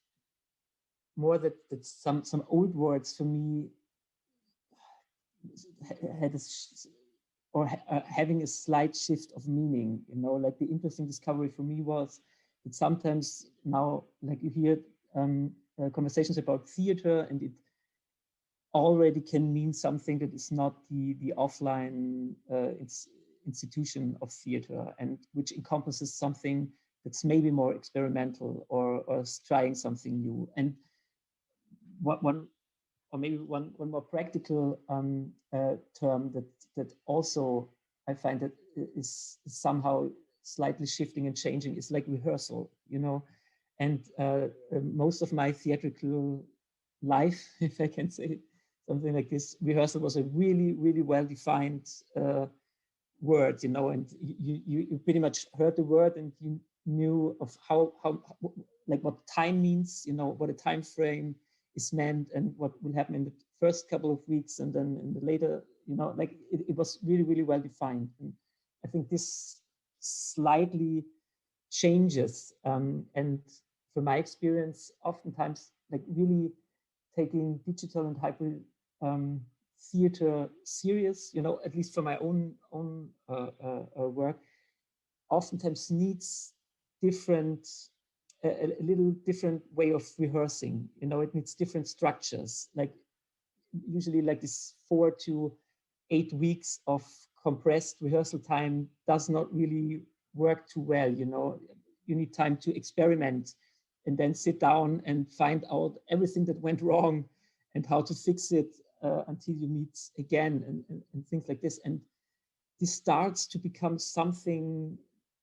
Speaker 6: more that some old words for me had having a slight shift of meaning. You know, like the interesting discovery for me was that sometimes now, like, you hear conversations about theater, and it already can mean something that is not the offline institution of theater, and which encompasses something that's maybe more experimental or trying something new. And one more practical term that also I find that is somehow slightly shifting and changing is like rehearsal, you know. And most of my theatrical life, if I can say something like this, rehearsal was a really, really well-defined word, you know, and you pretty much heard the word and you knew of how like what time means, you know, what a time frame is meant and what will happen in the first couple of weeks, and then in the later, you know, like it was really, really well defined. And I think this slightly changes, and from my experience, oftentimes like really taking digital and hybrid theater serious, you know, at least for my own work, oftentimes needs a little different way of rehearsing. You know, it needs different structures. Like usually like this 4 to 8 weeks of compressed rehearsal time does not really work too well. You know, you need time to experiment and then sit down and find out everything that went wrong and how to fix it until you meet again, and things like this. And this starts to become something,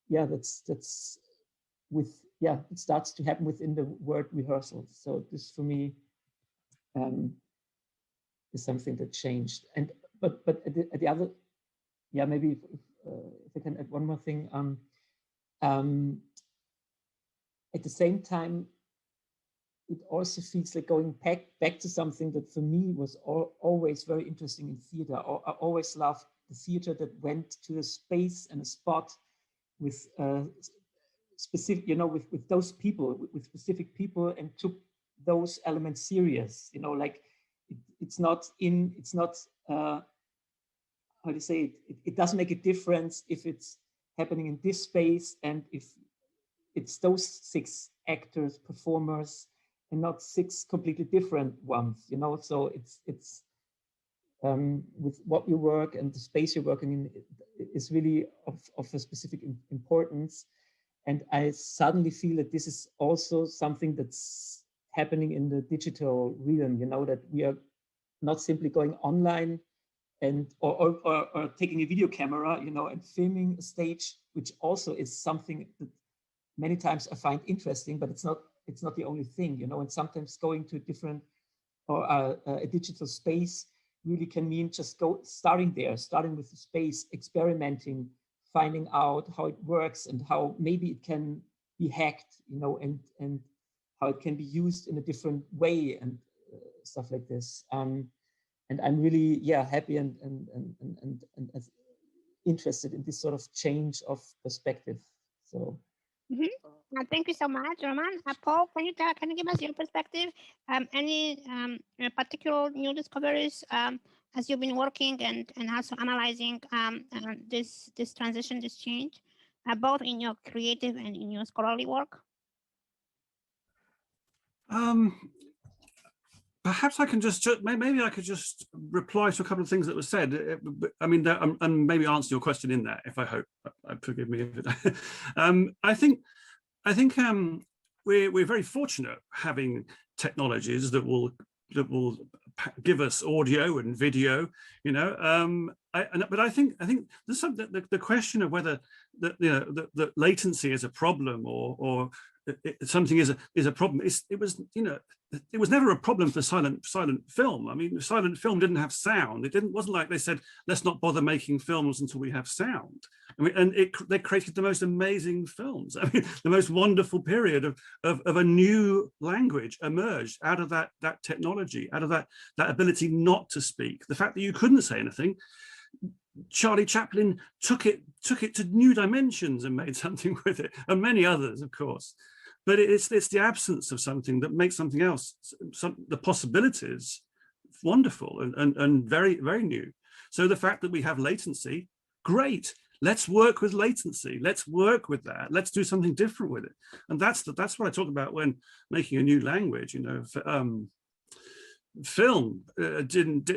Speaker 6: yeah, that's with, yeah, it starts to happen within the word rehearsal. So this for me is something that changed. And but at the other, yeah, maybe if I can add one more thing. At the same time, it also feels like going back to something that for me was always very interesting in theater. I always loved the theater that went to a space and a spot with specific, you know, with those people, with specific people, and took those elements serious. You know, like it's not how to say it. It doesn't make a difference if it's happening in this space and if it's those 6 actors, performers, and not 6 completely different ones, you know. So it's with what you work and the space you're working in is really of a specific importance. And I suddenly feel that this is also something that's happening in the digital realm, you know, that we are not simply going online and or taking a video camera, you know, and filming a stage, which also is something that many times I find interesting, but it's not the only thing, you know. And sometimes going to a different or a digital space really can mean just starting with the space, experimenting, finding out how it works and how maybe it can be hacked, you know, and how it can be used in a different way and stuff like this. And I'm really, yeah, happy and interested in this sort of change of perspective. So.
Speaker 1: Thank you so much, Roman. Paul, can you give us your perspective? Any particular new discoveries as you've been working and also analyzing this transition, this change, both in your creative and in your scholarly work?
Speaker 7: Perhaps I can maybe I could just reply to a couple of things that were said. I mean, and maybe answer your question in there, if I hope. Forgive me if it. I think we're very fortunate having technologies that will give us audio and video, you know. But I think there's the question of whether that latency is a problem or something is a problem. It was, you know, it was never a problem for silent film. I mean, silent film didn't have sound. Wasn't like they said, let's not bother making films until we have sound. I mean, and they created the most amazing films. I mean, the most wonderful period of a new language emerged out of that technology, out of that ability not to speak. The fact that you couldn't say anything. Charlie Chaplin took it to new dimensions and made something with it, and many others, of course. But it's the absence of something that makes something else, the possibilities, wonderful and very, very new. So the fact that we have latency, great. Let's work with latency. Let's work with that. Let's do something different with it. And that's what I talk about when making a new language. You know, film didn't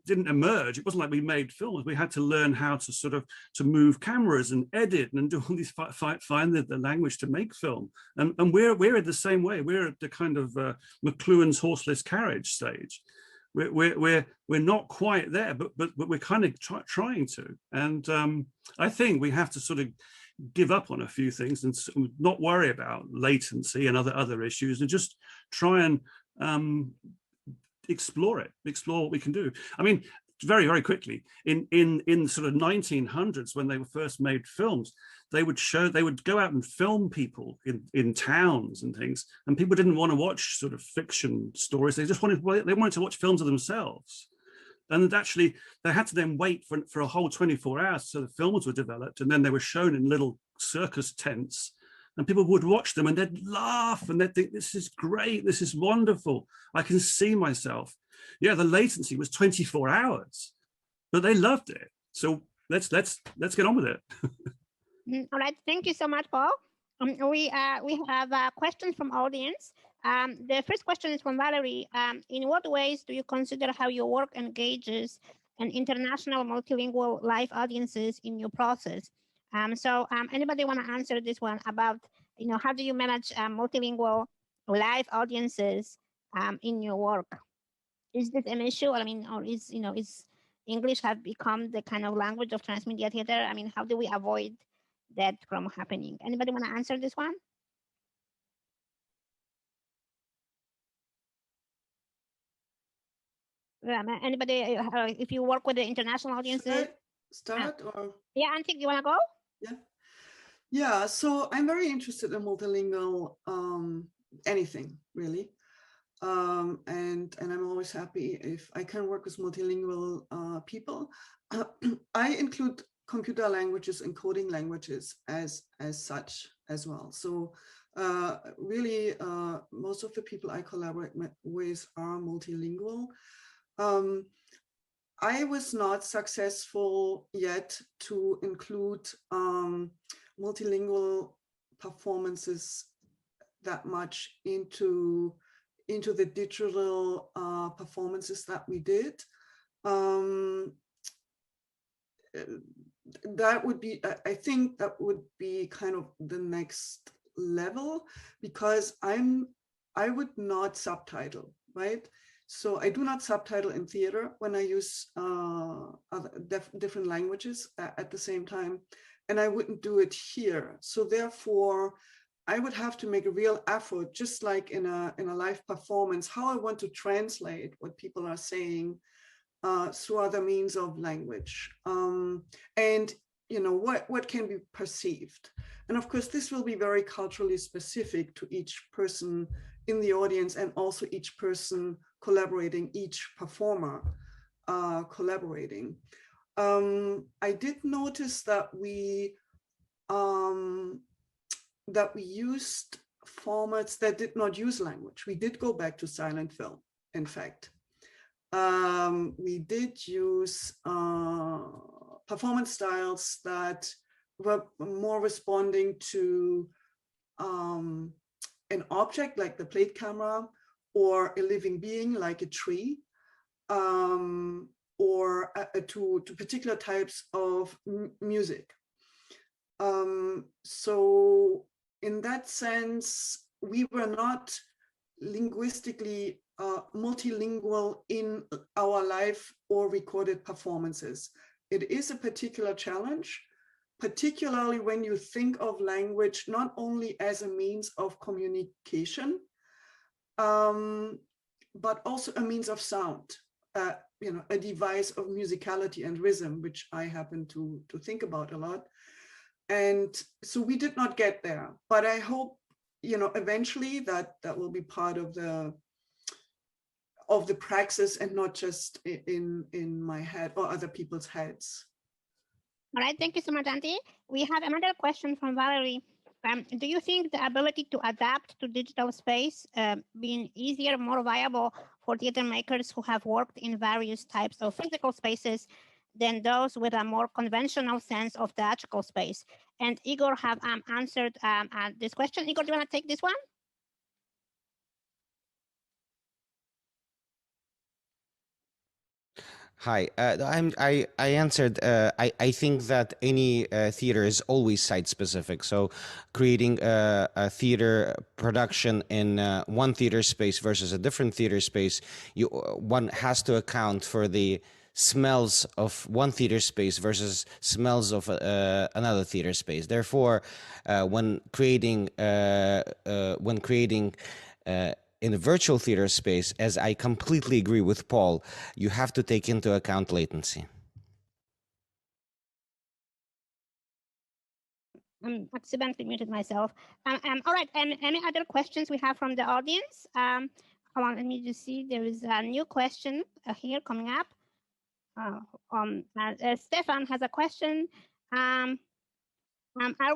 Speaker 7: emerge. It wasn't like we made films. We had to learn how to move cameras and edit and do all these find the language to make film. And we're in the same way. We're at the kind of McLuhan's horseless carriage stage. We're not quite there, but we're kind of trying to. And I think we have to sort of give up on a few things and not worry about latency and other issues, and just try and explore what we can do. I mean, very, very quickly, in sort of 1900s, when they were first made films, they would go out and film people in towns and things, and people didn't want to watch sort of fiction stories. They just wanted to watch films of themselves. And actually, they had to then wait for a whole 24 hours so the films were developed, and then they were shown in little circus tents. And people would watch them and they'd laugh and they'd think, this is great, this is wonderful. I can see myself. Yeah, the latency was 24 hours, but they loved it. So let's get on with it.
Speaker 1: All right, thank you so much, Paul. We have questions from audience. The first question is from Valerie. In what ways do you consider how your work engages an international multilingual live audiences in your process? So anybody want to answer this one about, you know, how do you manage multilingual live audiences in your work? Is this an issue? I mean, or is English have become the kind of language of transmedia theater? I mean, how do we avoid that from happening? Anybody want to answer this one? Anybody, if you work with the international audiences?
Speaker 2: Start or?
Speaker 1: Yeah, Antje, you want to go?
Speaker 2: Yeah, so I'm very interested in multilingual anything really, and I'm always happy if I can work with multilingual people. I include computer languages and coding languages as such as well. So really, most of the people I collaborate with are multilingual. I was not successful yet to include multilingual performances that much into the digital performances that we did. That would be, I think that would be kind of the next level, because I would not subtitle, right? So I do not subtitle in theater when I use different languages at the same time, and I wouldn't do it here. So therefore, I would have to make a real effort, just like in a live performance, how I want to translate what people are saying through other means of language, and you know what can be perceived. And of course, this will be very culturally specific to each person in the audience, and also each person collaborating, each performer collaborating. I did notice that we used formats that did not use language. We did go back to silent film, in fact. We did use performance styles that were more responding to an object like the plate camera, or a living being like a tree, or to particular types of music. So in that sense, we were not linguistically multilingual in our live or recorded performances. It is a particular challenge, particularly when you think of language not only as a means of communication, but also a means of sound, you know, a device of musicality and rhythm, which I happen to think about a lot. And so we did not get there, but I hope, you know, eventually that will be part of the praxis and not just in my head or other people's heads.
Speaker 1: All right, thank you so much, Antje. We have another question from Valerie. Do you think the ability to adapt to digital space being easier, more viable for theater makers who have worked in various types of physical spaces than those with a more conventional sense of theatrical space? And Igor have answered this question. Igor, do you want to take this one?
Speaker 3: Hi, I answered. I think that any theater is always site specific. So, creating a theater production in one theater space versus a different theater space, one has to account for the smells of one theater space versus smells of another theater space. Therefore, when creating in a virtual theater space, as I completely agree with Paul, you have to take into account latency.
Speaker 1: I accidentally muted myself. All right, any other questions we have from the audience? Hold on, let me just see. There is a new question here coming up. Stefan has a question. Are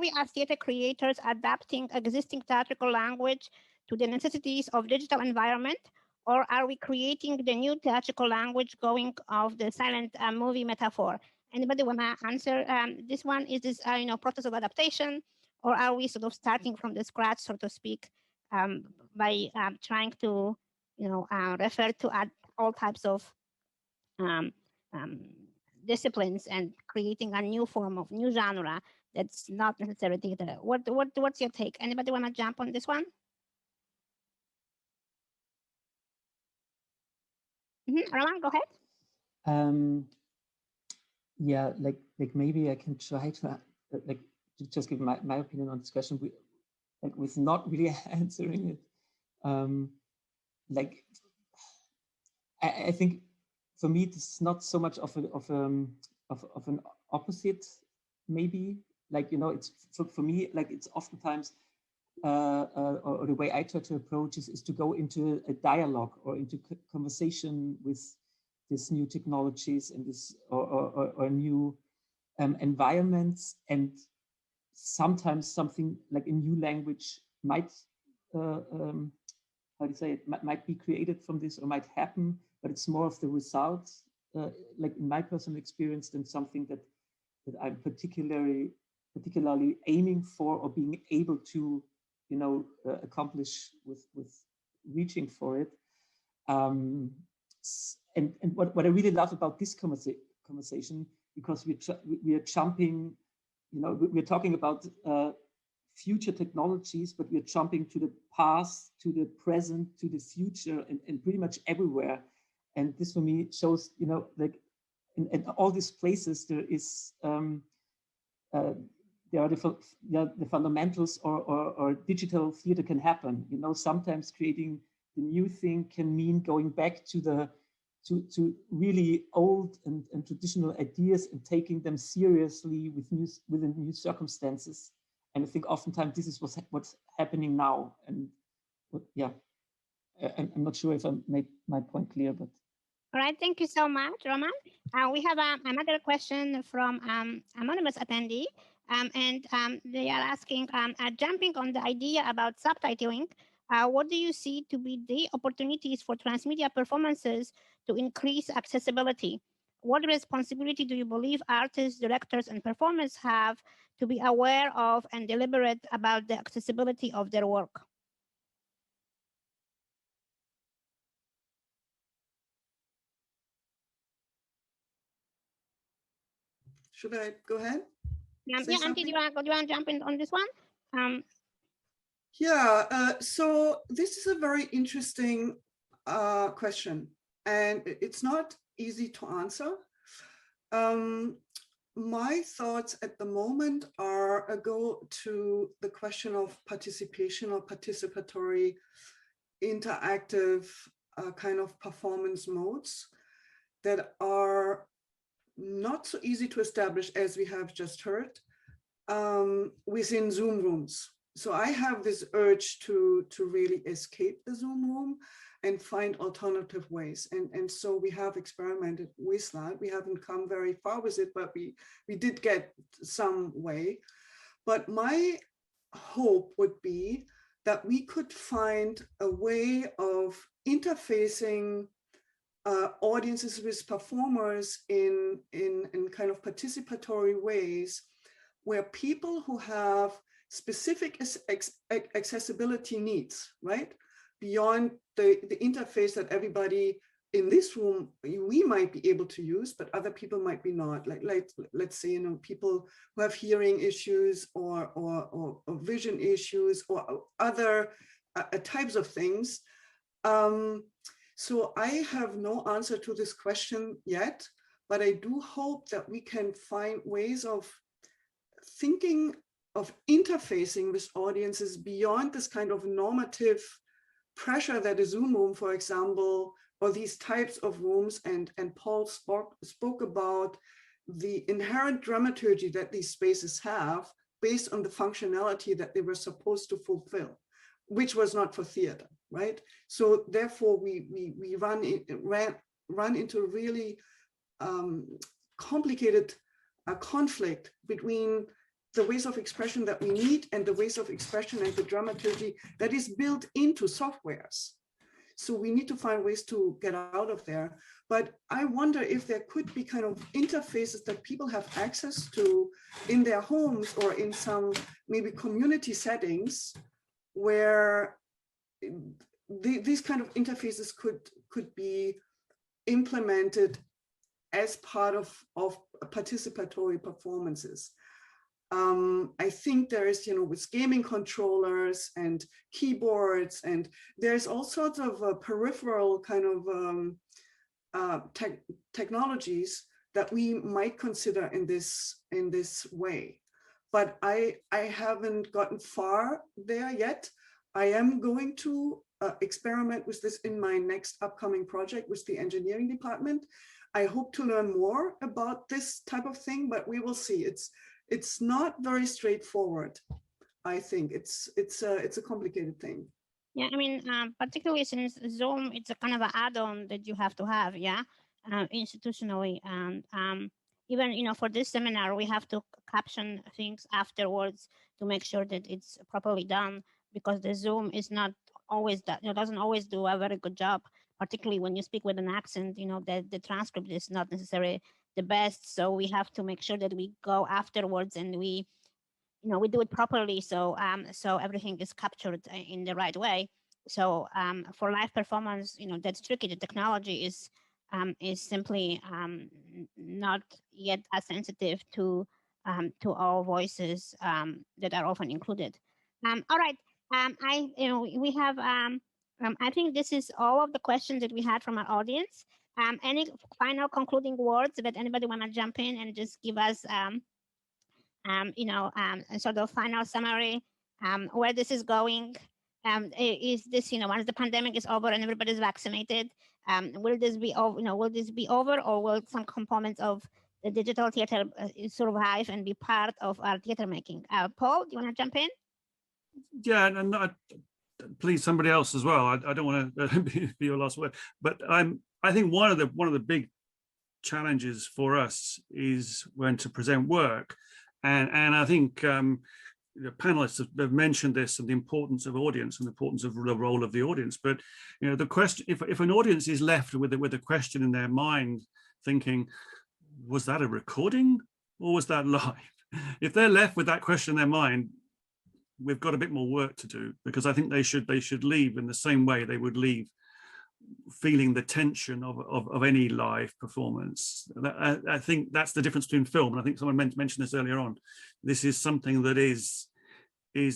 Speaker 1: we as theater creators adapting existing theatrical language to the necessities of digital environment, or are we creating the new theatrical language going off the silent movie metaphor? Anybody want to answer this one? Is this process of adaptation, or are we sort of starting from the scratch, so to speak, by trying to refer to all types of disciplines and creating a new form of new genre that's not necessarily theater? What's your take? Anybody want to jump on this one? Roman, go ahead.
Speaker 6: Yeah, like maybe I can try to just give my opinion on this question with not really answering it. I think for me it's not so much of an opposite, maybe. It's for me, it's oftentimes or the way I try to approach is to go into a dialogue or into conversation with these new technologies and this or new environments, and sometimes something like a new language might how to say it might be created from this or might happen, but it's more of the result, like in my personal experience, than something that I'm particularly aiming for or being able to accomplish with reaching for it. And what I really love about this conversation, because we are jumping, we're talking about future technologies, but we're jumping to the past, to the present, to the future, and pretty much everywhere. And this for me shows, like in all these places there is there are the fundamentals or digital theater can happen. Sometimes creating the new thing can mean going back to really old and traditional ideas and taking them seriously within new circumstances. And I think oftentimes this is what's happening now. And yeah, I'm not sure if I made my point clear, but.
Speaker 1: All right, thank you so much, Roman. We have another question from anonymous attendee. And they are asking, jumping on the idea about subtitling, what do you see to be the opportunities for transmedia performances to increase accessibility? What responsibility do you believe artists, directors, and performers have to be aware of and deliberate about the accessibility of their work?
Speaker 2: Should I go ahead?
Speaker 1: Yeah, Antje, do you want to jump in on this one?
Speaker 2: So this is a very interesting question, and it's not easy to answer. my thoughts at the moment go to the question of participation or participatory, interactive kind of performance modes that are not so easy to establish, as we have just heard, within Zoom rooms. So I have this urge to really escape the Zoom room and find alternative ways. And so we have experimented with that. We haven't come very far with it, but we did get some way. But my hope would be that we could find a way of interfacing audiences with performers in kind of participatory ways, where people who have specific accessibility needs, right, beyond the interface that everybody in this room we might be able to use, but other people might be not. Like let's say, you know, people who have hearing issues or vision issues or other types of things. So I have no answer to this question yet, but I do hope that we can find ways of thinking of interfacing with audiences beyond this kind of normative pressure that a Zoom room, for example, or these types of rooms, and Paul spoke about the inherent dramaturgy that these spaces have based on the functionality that they were supposed to fulfill, which was not for theater, right? So therefore we run into a really complicated conflict between the ways of expression that we need and the ways of expression and the dramaturgy that is built into softwares. So we need to find ways to get out of there. But I wonder if there could be kind of interfaces that people have access to in their homes or in some maybe community settings where these kind of interfaces could be implemented as part of participatory performances. I think there is, you know, with gaming controllers and keyboards, and there's all sorts of peripheral kind of technologies that we might consider in this way. But I haven't gotten far there yet. I am going to experiment with this in my next upcoming project with the engineering department. I hope to learn more about this type of thing, but we will see. It's not very straightforward. I think it's a complicated thing.
Speaker 1: Yeah, I mean, particularly since Zoom, it's a kind of an add-on that you have to have, yeah, institutionally, and even, you know, for this seminar, we have to caption things afterwards to make sure that it's properly done, because the Zoom is not always that, you know, doesn't always do a very good job, particularly when you speak with an accent, you know, the transcript is not necessarily the best. So we have to make sure that we go afterwards and we, you know, we do it properly. So so everything is captured in the right way. So for live performance, you know, that's tricky. The technology is simply not yet as sensitive to all voices that are often included. All right. We have. I think this is all of the questions that we had from our audience. Any final concluding words that anybody want to jump in and just give us, a sort of final summary, where this is going? Is this, you know, once the pandemic is over and everybody's vaccinated, will this be over? You know, will this be over, or will some components of the digital theater survive and be part of our theater making? Paul, do you want to jump in?
Speaker 7: Yeah, and please, somebody else as well. I don't want to be your last word, but I think one of the big challenges for us is when to present work, and I think the panelists have mentioned this and the importance of audience and the importance of the role of the audience. But you know, the question, if an audience is left with a question in their mind, thinking, was that a recording or was that live? If they're left with that question in their mind, we've got a bit more work to do, because I think they should leave in the same way they would leave feeling the tension of any live performance. I think that's the difference between film, and I think someone mentioned this earlier on. This is something that is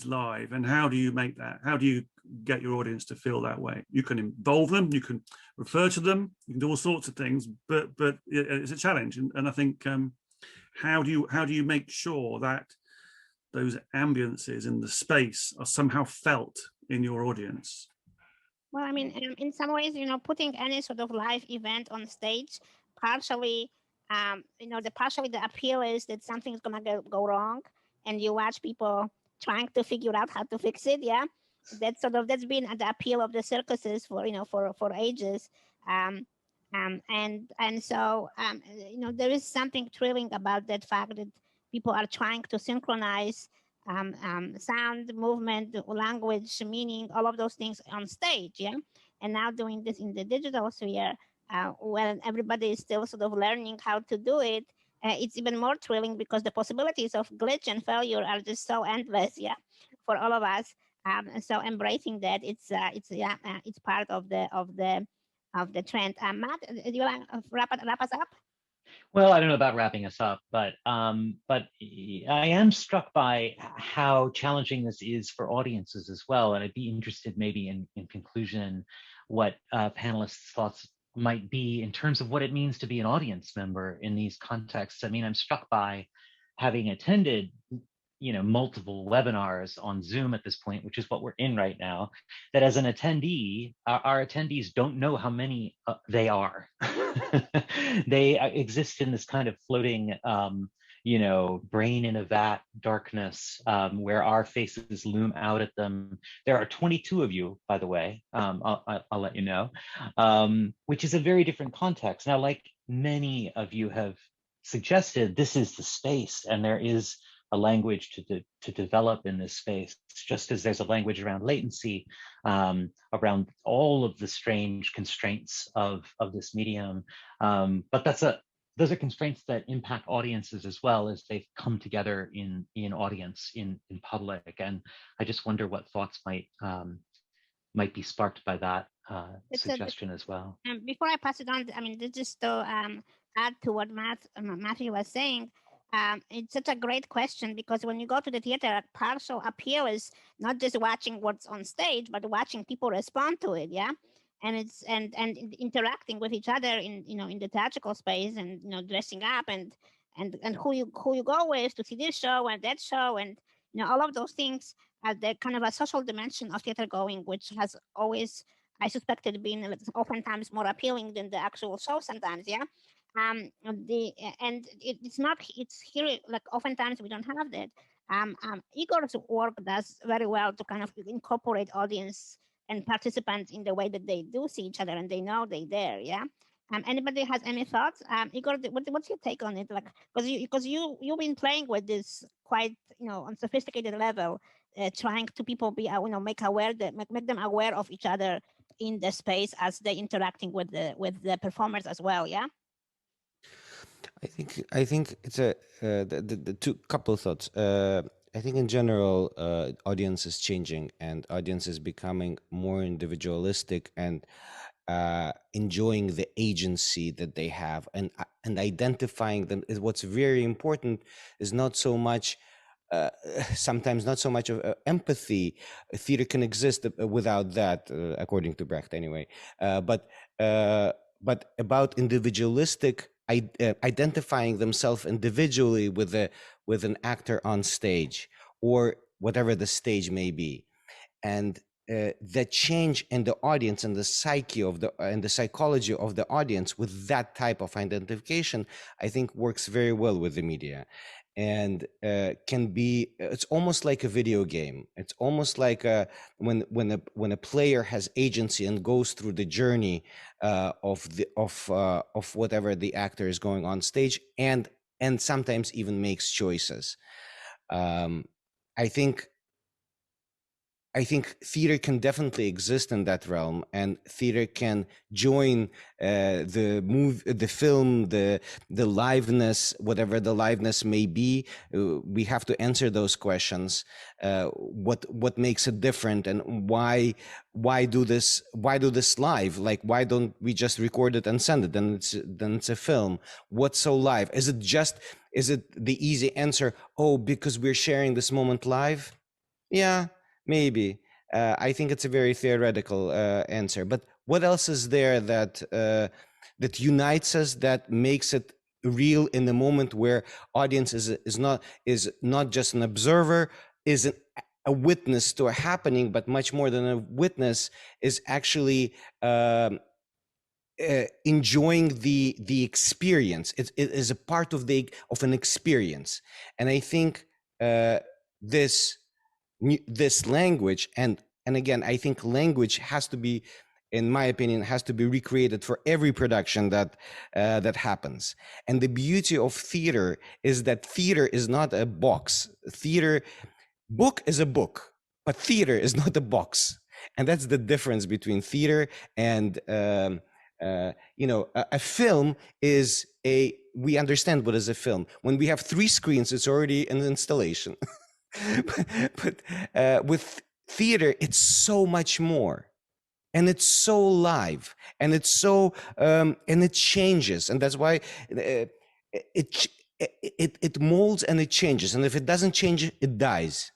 Speaker 7: live, and how do you make that? How do you get your audience to feel that way? You can involve them, you can refer to them, you can do all sorts of things, but it's a challenge, and I think how do you make sure that those ambiences in the space are somehow felt in your audience?
Speaker 1: Well, I mean, in some ways, putting any sort of live event on stage, partially, partially the appeal is that something's gonna go wrong, and you watch people trying to figure out how to fix it. Yeah, that's been the appeal of the circuses for ages. And so there is something thrilling about that fact that people are trying to synchronize sound, movement, language, meaning, all of those things on stage, yeah. And now doing this in the digital sphere, when everybody is still sort of learning how to do it, it's even more thrilling because the possibilities of glitch and failure are just so endless, yeah, for all of us. So embracing that, it's part of the trend. Matt, do you want to wrap us up?
Speaker 8: Well, I don't know about wrapping us up, but I am struck by how challenging this is for audiences as well. And I'd be interested maybe in conclusion, what panelists' thoughts might be in terms of what it means to be an audience member in these contexts. I mean, I'm struck by having attended multiple webinars on Zoom at this point, which is what we're in right now, that as an attendee, our attendees don't know how many they are. They exist in this kind of floating, brain in a vat darkness where our faces loom out at them. There are 22 of you, by the way, I'll let you know, which is a very different context. Now, like many of you have suggested, this is the space, and there is a language to develop in this space, just as there's a language around latency, around all of the strange constraints of this medium. But those are constraints that impact audiences as well as they come together in audience, in public. And I just wonder what thoughts might be sparked by that suggestion as well.
Speaker 1: Before I pass it on, I mean, just to add to what Matthew was saying, it's such a great question, because when you go to the theater, partial appeal is not just watching what's on stage, but watching people respond to it, yeah, and it's and interacting with each other in the theatrical space, and dressing up, and who you go with to see this show and that show, and all of those things are the kind of a social dimension of theater going, which has always, I suspected, been oftentimes more appealing than the actual show sometimes, yeah. It's here, like, oftentimes we don't have that. Igor's work does very well to kind of incorporate audience and participants in the way that they do see each other and they know they're there, yeah. Anybody has any thoughts? Igor, what's your take on it? Like, because you've been playing with this quite on sophisticated level, trying to people be make them aware of each other in the space as they're interacting with the performers as well, yeah.
Speaker 3: I think it's the two couple of thoughts. I think in general, audience is changing, and audience is becoming more individualistic and enjoying the agency that they have, and identifying them. What's very important is not so much. Sometimes not so much of empathy. Theater can exist without that, according to Brecht, anyway. But about individualistic. Identifying themselves individually with an actor on stage, or whatever the stage may be, and the change in the audience and the psyche and the psychology of the audience with that type of identification, I think works very well with the media, and can be. It's almost like a video game. It's almost like when a player has agency and goes through the journey of whatever the actor is going on stage, and sometimes even makes choices. I think theater can definitely exist in that realm, and theater can join the film, the liveness, whatever the liveness may be. We have to answer those questions. What makes it different, and why do this live? Like, why don't we just record it and send it? Then it's a film. What's so live? Is it the easy answer? Oh, because we're sharing this moment live? Yeah. Maybe. I think it's a very theoretical answer. But what else is there that unites us, that makes it real in the moment, where audience is not just an observer, is a witness to a happening, but much more than a witness, is actually enjoying the experience. It is a part of an experience, and I think this language, and again, I think language has to be, in my opinion, has to be recreated for every production that happens. And the beauty of theater is that theater is not a box. Book is a book, but theater is not a box, and that's the difference between theater and a film is we understand what is a film. When we have 3 screens, it's already an installation. but with theater, it's so much more, and it's so live, and it's so and it changes, and that's why it molds and it changes, and if it doesn't change, it dies.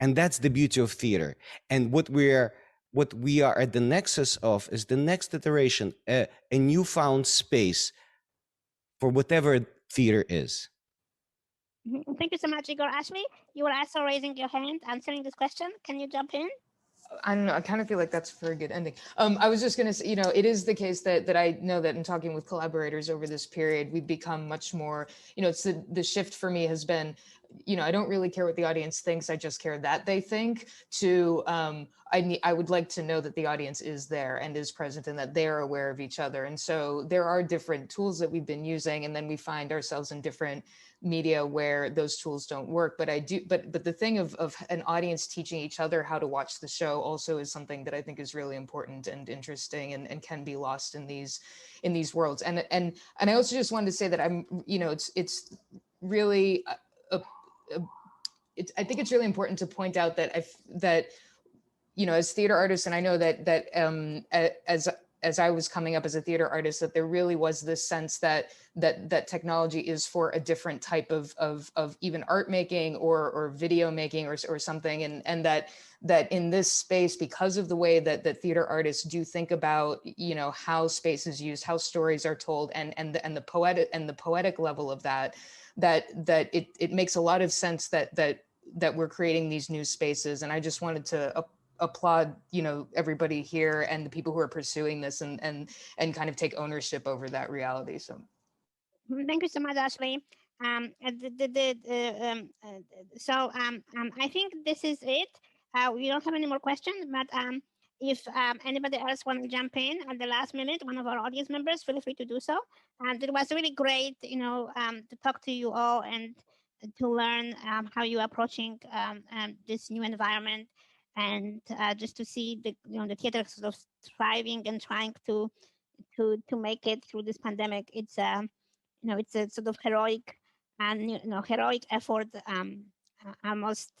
Speaker 3: And that's the beauty of theater. And what we are at the nexus of is the next iteration, a newfound space for whatever theater is.
Speaker 1: Thank you so much, Igor. Ashley, you were also raising your hand, answering this question. Can you jump in?
Speaker 5: I don't know. I kind of feel like that's a very good ending. I was just going to say, it is the case that I know that in talking with collaborators over this period, we've become much more, it's the shift for me has been, I don't really care what the audience thinks. I just care that they think, to I would like to know that the audience is there and is present and that they're aware of each other. And so there are different tools that we've been using, and then we find ourselves in different media where those tools don't work. But but the thing of an audience teaching each other how to watch the show also is something that I think is really important and interesting, and can be lost in these worlds. And I also just wanted to say that it's really I think it's really important to point out that as theater artists, and I know that as I was coming up as a theater artist, that there really was this sense that technology is for a different type of even art making or video making or something, and that in this space, because of the way that theater artists do think about how space is used, how stories are told, and the poetic level of that it makes a lot of sense that we're creating these new spaces. And I just wanted to applaud everybody here and the people who are pursuing this and kind of take ownership over that reality. So
Speaker 1: thank you so much, Ashley. I think this is it. We don't have any more questions, but if anybody else want to jump in at the last minute, one of our audience members, feel free to do so. And it was really great, to talk to you all and to learn how you are approaching this new environment, and just to see the theater sort of thriving and trying to make it through this pandemic. It's it's a sort of heroic effort, almost,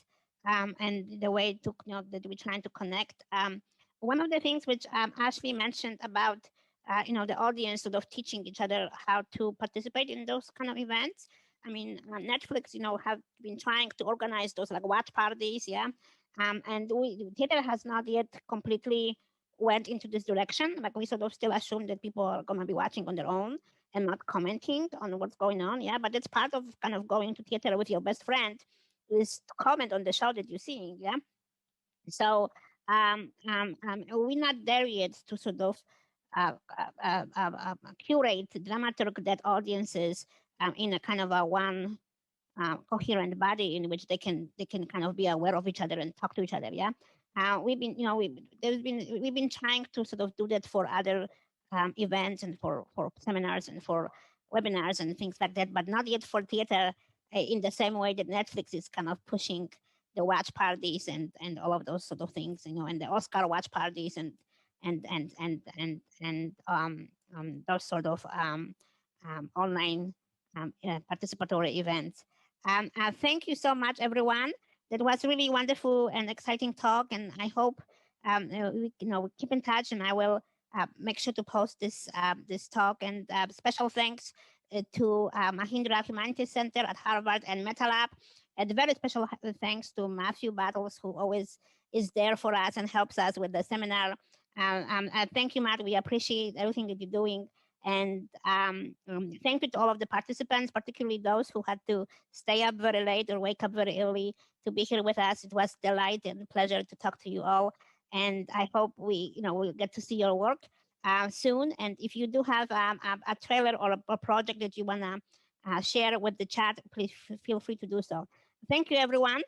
Speaker 1: and the way to that we're trying to connect. One of the things which Ashley mentioned about the audience sort of teaching each other how to participate in those kind of events. I mean, Netflix, have been trying to organize those like watch parties, yeah. And theater has not yet completely went into this direction. Like, we sort of still assume that people are going to be watching on their own and not commenting on what's going on, yeah. But it's part of kind of going to theater with your best friend is to comment on the show that you're seeing, yeah. So we're not there yet to sort of curate, dramaturg that audiences in a kind of a one coherent body in which they can kind of be aware of each other and talk to each other. Yeah, we've been trying to sort of do that for other events and for seminars and for webinars and things like that, but not yet for theater in the same way that Netflix is kind of pushing the watch parties and all of those sort of things, and the Oscar watch parties and those sort of online participatory events. Thank you so much, everyone. That was really wonderful and exciting talk, and I hope we keep in touch, and I will make sure to post this talk. And special thanks to Mahindra Humanities Center at Harvard and MetaLab. And very special thanks to Matthew Battles, who always is there for us and helps us with the seminar. Thank you, Matt. We appreciate everything that you're doing And thank you to all of the participants, particularly those who had to stay up very late or wake up very early to be here with us. It was a delight and pleasure to talk to you all. And I hope we'll get to see your work soon. And if you do have a trailer or a project that you want to share with the chat, please feel free to do so. Thank you, everyone.